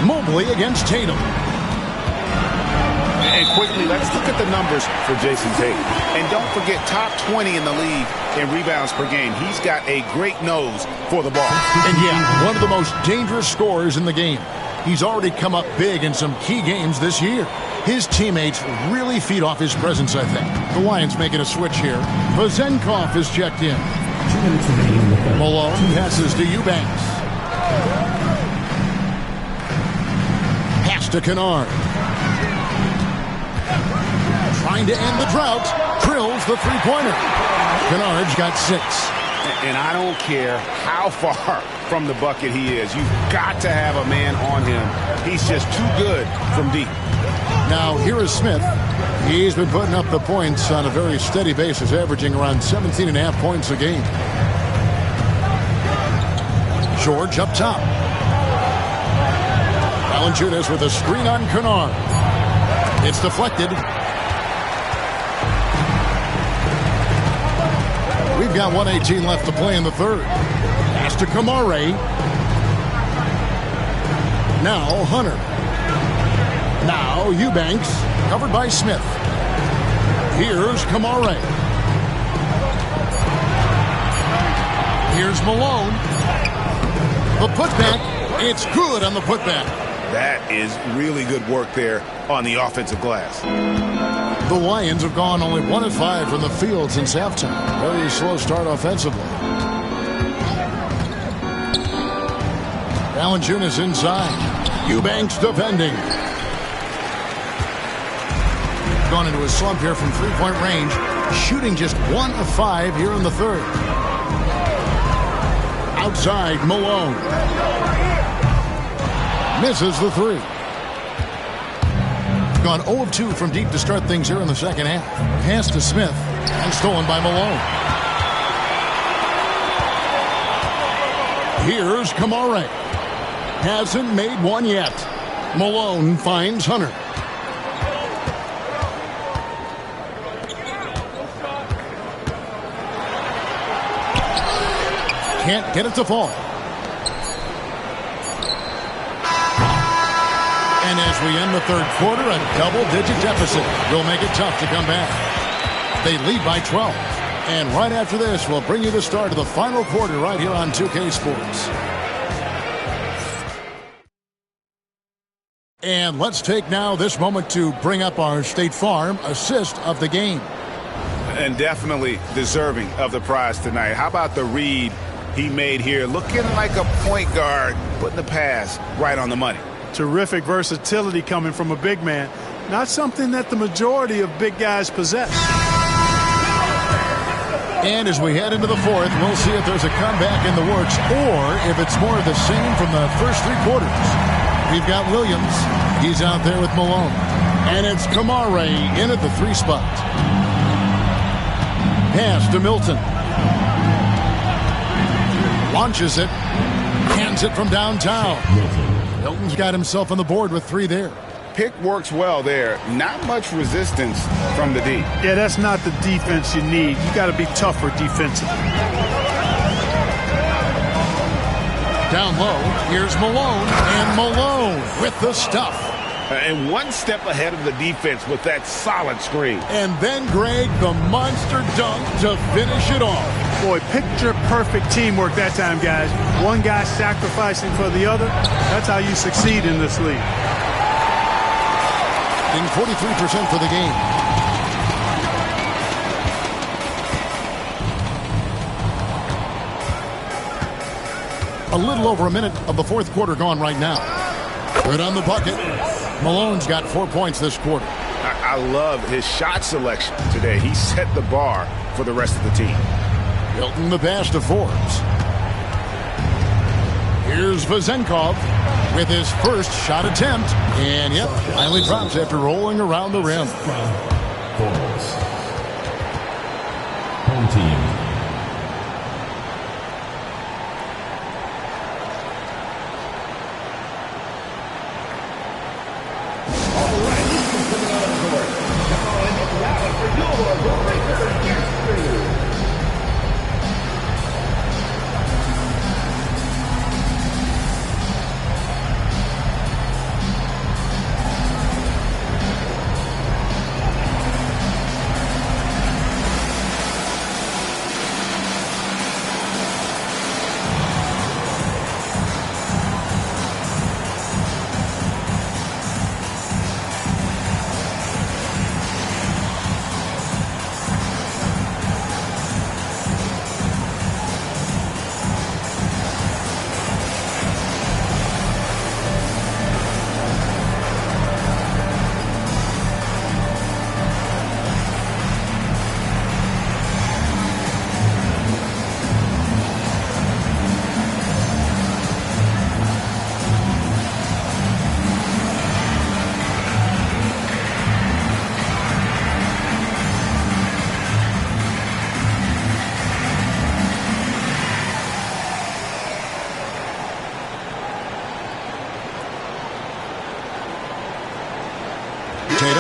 S1: Mobley against Tatum.
S3: And quickly, let's look at the numbers for Jason Tatum. And don't forget, top 20 in the league in rebounds per game. He's got a great nose for the ball.
S1: And yeah, one of the most dangerous scorers in the game. He's already come up big in some key games this year. His teammates really feed off his presence, I think. The Lions making a switch here. Vezenkov is checked in. Malone passes to Eubanks. to Kennard. Trying to end the drought. Drills the three-pointer. Kennard's got 6.
S3: And I don't care how far from the bucket he is. You've got to have a man on him. He's just too good from deep.
S1: Now, here is Smith. He's been putting up the points on a very steady basis, averaging around 17.5 points a game. George up top. Valanciunas with a screen on Kennard. It's deflected. We've got 1:18 left to play in the third. Pass to Kamare. Now Hunter. Now Eubanks, covered by Smith. Here's Kamare. Here's Malone. The putback. It's good on the putback.
S3: That is really good work there on the offensive glass.
S1: The Lions have gone only 1 of 5 from the field since halftime. Very slow start offensively. Valanciunas inside. Eubanks defending. Gone into a slump here from three-point range. Shooting just 1 of 5 here in the third. Outside, Malone. Misses the three. Gone 0 of 2 from deep to start things here in the second half. Pass to Smith and stolen by Malone. Here's Kamare. Hasn't made one yet. Malone finds Hunter. Can't get it to fall. And as we end the third quarter, a double-digit deficit will make it tough to come back. They lead by 12. And right after this, we'll bring you the start of the final quarter right here on 2K Sports. And let's take now this moment to bring up our State Farm assist of the game.
S3: And definitely deserving of the prize tonight. How about the read he made here? Looking like a point guard, putting the pass right on the money.
S16: Terrific versatility coming from a big man. Not something that the majority of big guys possess.
S1: And as we head into the fourth, we'll see if there's a comeback in the works or if it's more of the same from the first 3 quarters. We've got Williams. He's out there with Malone. And it's Kamare in at the 3 spot. Pass to Milton. Launches it. Hands it from downtown. Milton's got himself on the board with 3 there.
S3: Pick works well there. Not much resistance from the D.
S16: Yeah, that's not the defense you need. You got to be tougher defensively.
S1: Down low, here's Malone, and Malone with the stuff.
S3: And one step ahead of the defense with that solid screen.
S1: And then, Greg, the monster dunk to finish it off.
S16: Boy, picture perfect teamwork that time, guys. One guy sacrificing for the other. That's how you succeed in this league.
S1: In 43% for the game. A little over a minute of the fourth quarter gone right now. Good on the bucket. Malone's got 4 points this quarter.
S3: I love his shot selection today. He set the bar for the rest of the team.
S1: Milton the pass to Forbes. Here's Vezenkov with his first shot attempt. And yep, finally drops after rolling around the rim.
S5: Forbes. Home team.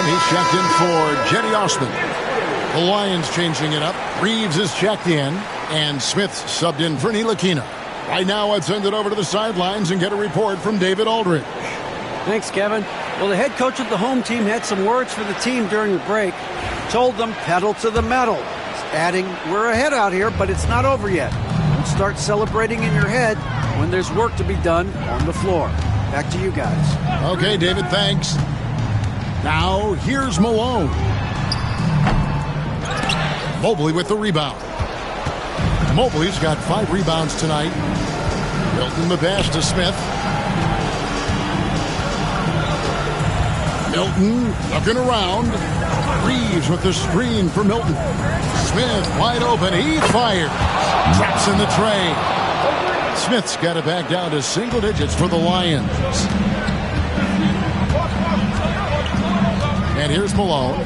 S1: him. He's checked in for Jetty Osman. The Lions changing it up. Reeves is checked in, and Smith's subbed in for Ntilikina. Right now, I'd send it over to the sidelines and get a report from David Aldridge.
S9: Thanks, Kevin. Well, the head coach of the home team had some words for the team during the break. Told them pedal to the metal. Adding, we're ahead out here, but it's not over yet. Don't start celebrating in your head when there's work to be done on the floor. Back to you guys.
S1: Okay, David, thanks. Now, here's Malone. Mobley with the rebound. Mobley's got 5 rebounds tonight. Milton the pass to Smith. Milton looking around. Reeves with the screen for Milton. Smith wide open. He fires. Traps in the tray. Smith's got it back down to single digits for the Lions. And here's Malone.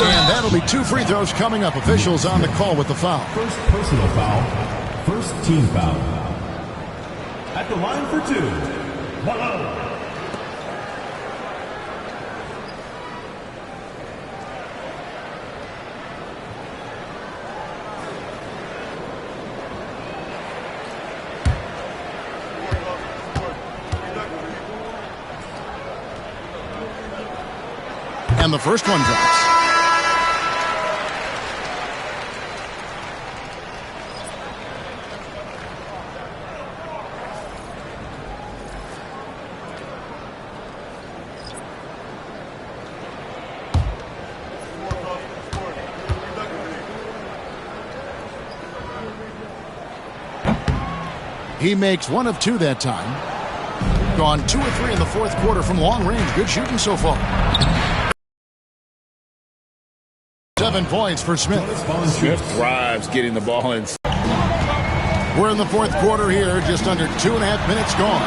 S1: And that'll be 2 free throws coming up. Officials on the call with the foul.
S5: First personal foul. First team foul. At the line for 2, Malone.
S1: And the first one drops. He makes 1 of 2 that time. Gone 2 or 3 in the fourth quarter from long range. Good shooting so far. 7 points for Smith.
S4: Smith thrives getting the ball in.
S1: We're in the fourth quarter here. Just under 2.5 minutes gone.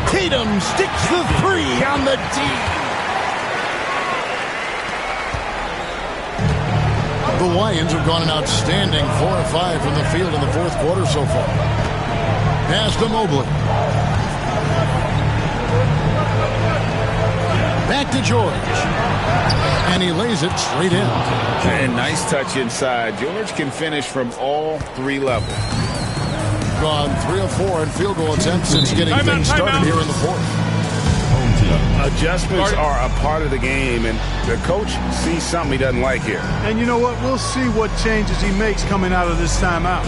S1: Tatum sticks the 3 on the tee. The Lions have gone an outstanding 4 of 5 from the field in the fourth quarter so far. Pass to Mobley. Back to George. And he lays it straight in.
S4: And nice touch inside. George can finish from all 3 levels.
S1: Gone 3 of 4 in field goal attempts since getting things started here in the fourth.
S10: Adjustments are a part of the game, and the coach sees something he doesn't like here.
S16: And you know what? We'll see what changes he makes coming out of this timeout.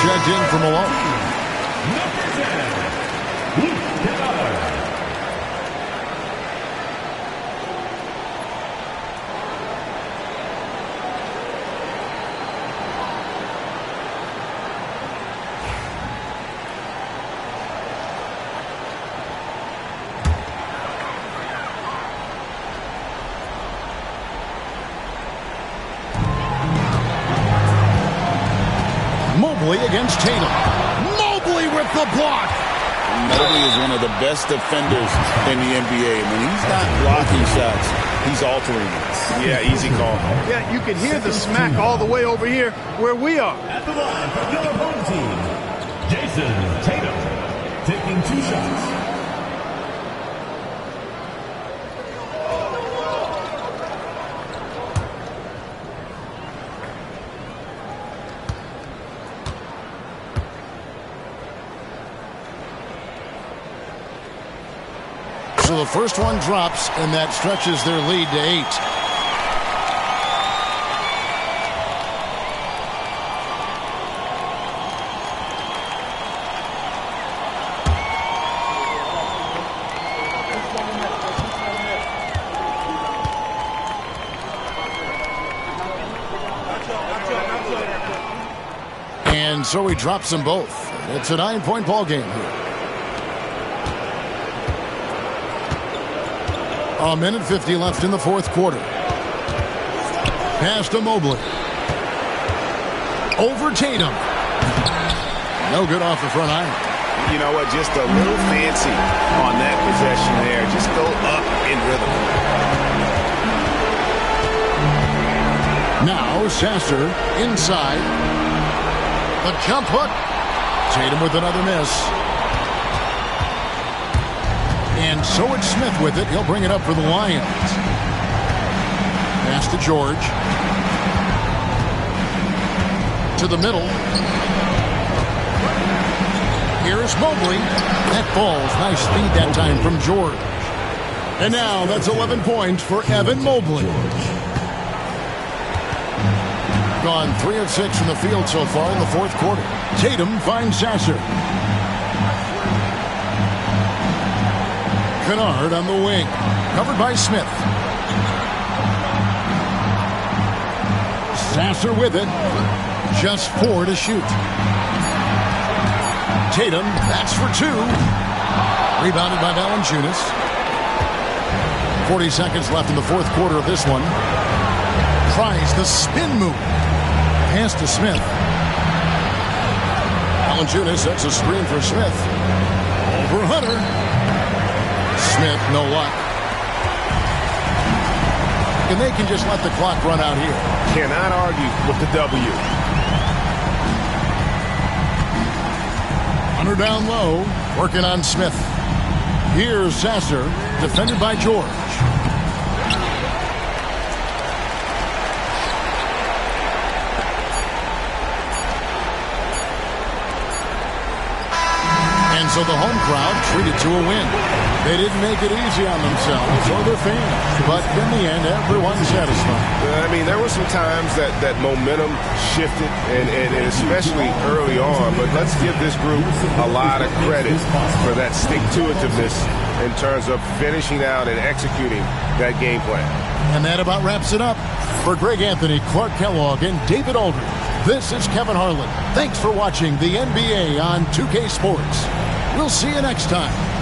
S1: Checked in for Malone. Mobley against Tatum. Mobley with the block.
S4: Mobley is one of the best defenders in the NBA. When he's not blocking shots, he's altering it.
S10: Yeah, easy call.
S16: Yeah, you can hear the smack all the way over here where we are.
S5: At the line for the other home team, Jason Tatum taking 2 shots.
S1: So the first one drops, and that stretches their lead to 8. And so he drops them both. It's a 9-point ball game here. A minute 50 left in the fourth quarter. Pass to Mobley. Over Tatum. No good off the front iron.
S3: You know what? Just a little fancy on that possession there. Just go up in rhythm.
S1: Now Sasser inside. The jump hook. Tatum with another miss. And so it's Smith with it. He'll bring it up for the Lions. Pass to George. To the middle. Here's Mobley. That falls. Nice speed that time from George. And now that's 11 points for Evan Mobley. Gone 3 of 6 from the field so far in the fourth quarter. Tatum finds Sasser. Kennard on the wing. Covered by Smith. Sasser with it. Just 4 to shoot. Tatum, that's for 2. Rebounded by Valanciunas. 40 seconds left in the fourth quarter of this one. Tries the spin move. Pass to Smith. Valanciunas sets a screen for Smith. Over Hunter. Smith, no luck. And they can just let the clock run out here.
S10: Cannot argue with the W.
S1: Hunter down low, working on Smith. Here's Sasser, defended by George. And so the home crowd treated to a win. They didn't make it easy on themselves or their fans, but in the end, everyone's satisfied.
S10: I mean, there were some times that momentum shifted, and especially early on, but let's give this group a lot of credit for that stick-to-itiveness in terms of finishing out and executing that game plan.
S1: And that about wraps it up. For Greg Anthony, Clark Kellogg, and David Aldridge, this is Kevin Harlan. Thanks for watching the NBA on 2K Sports. We'll see you next time.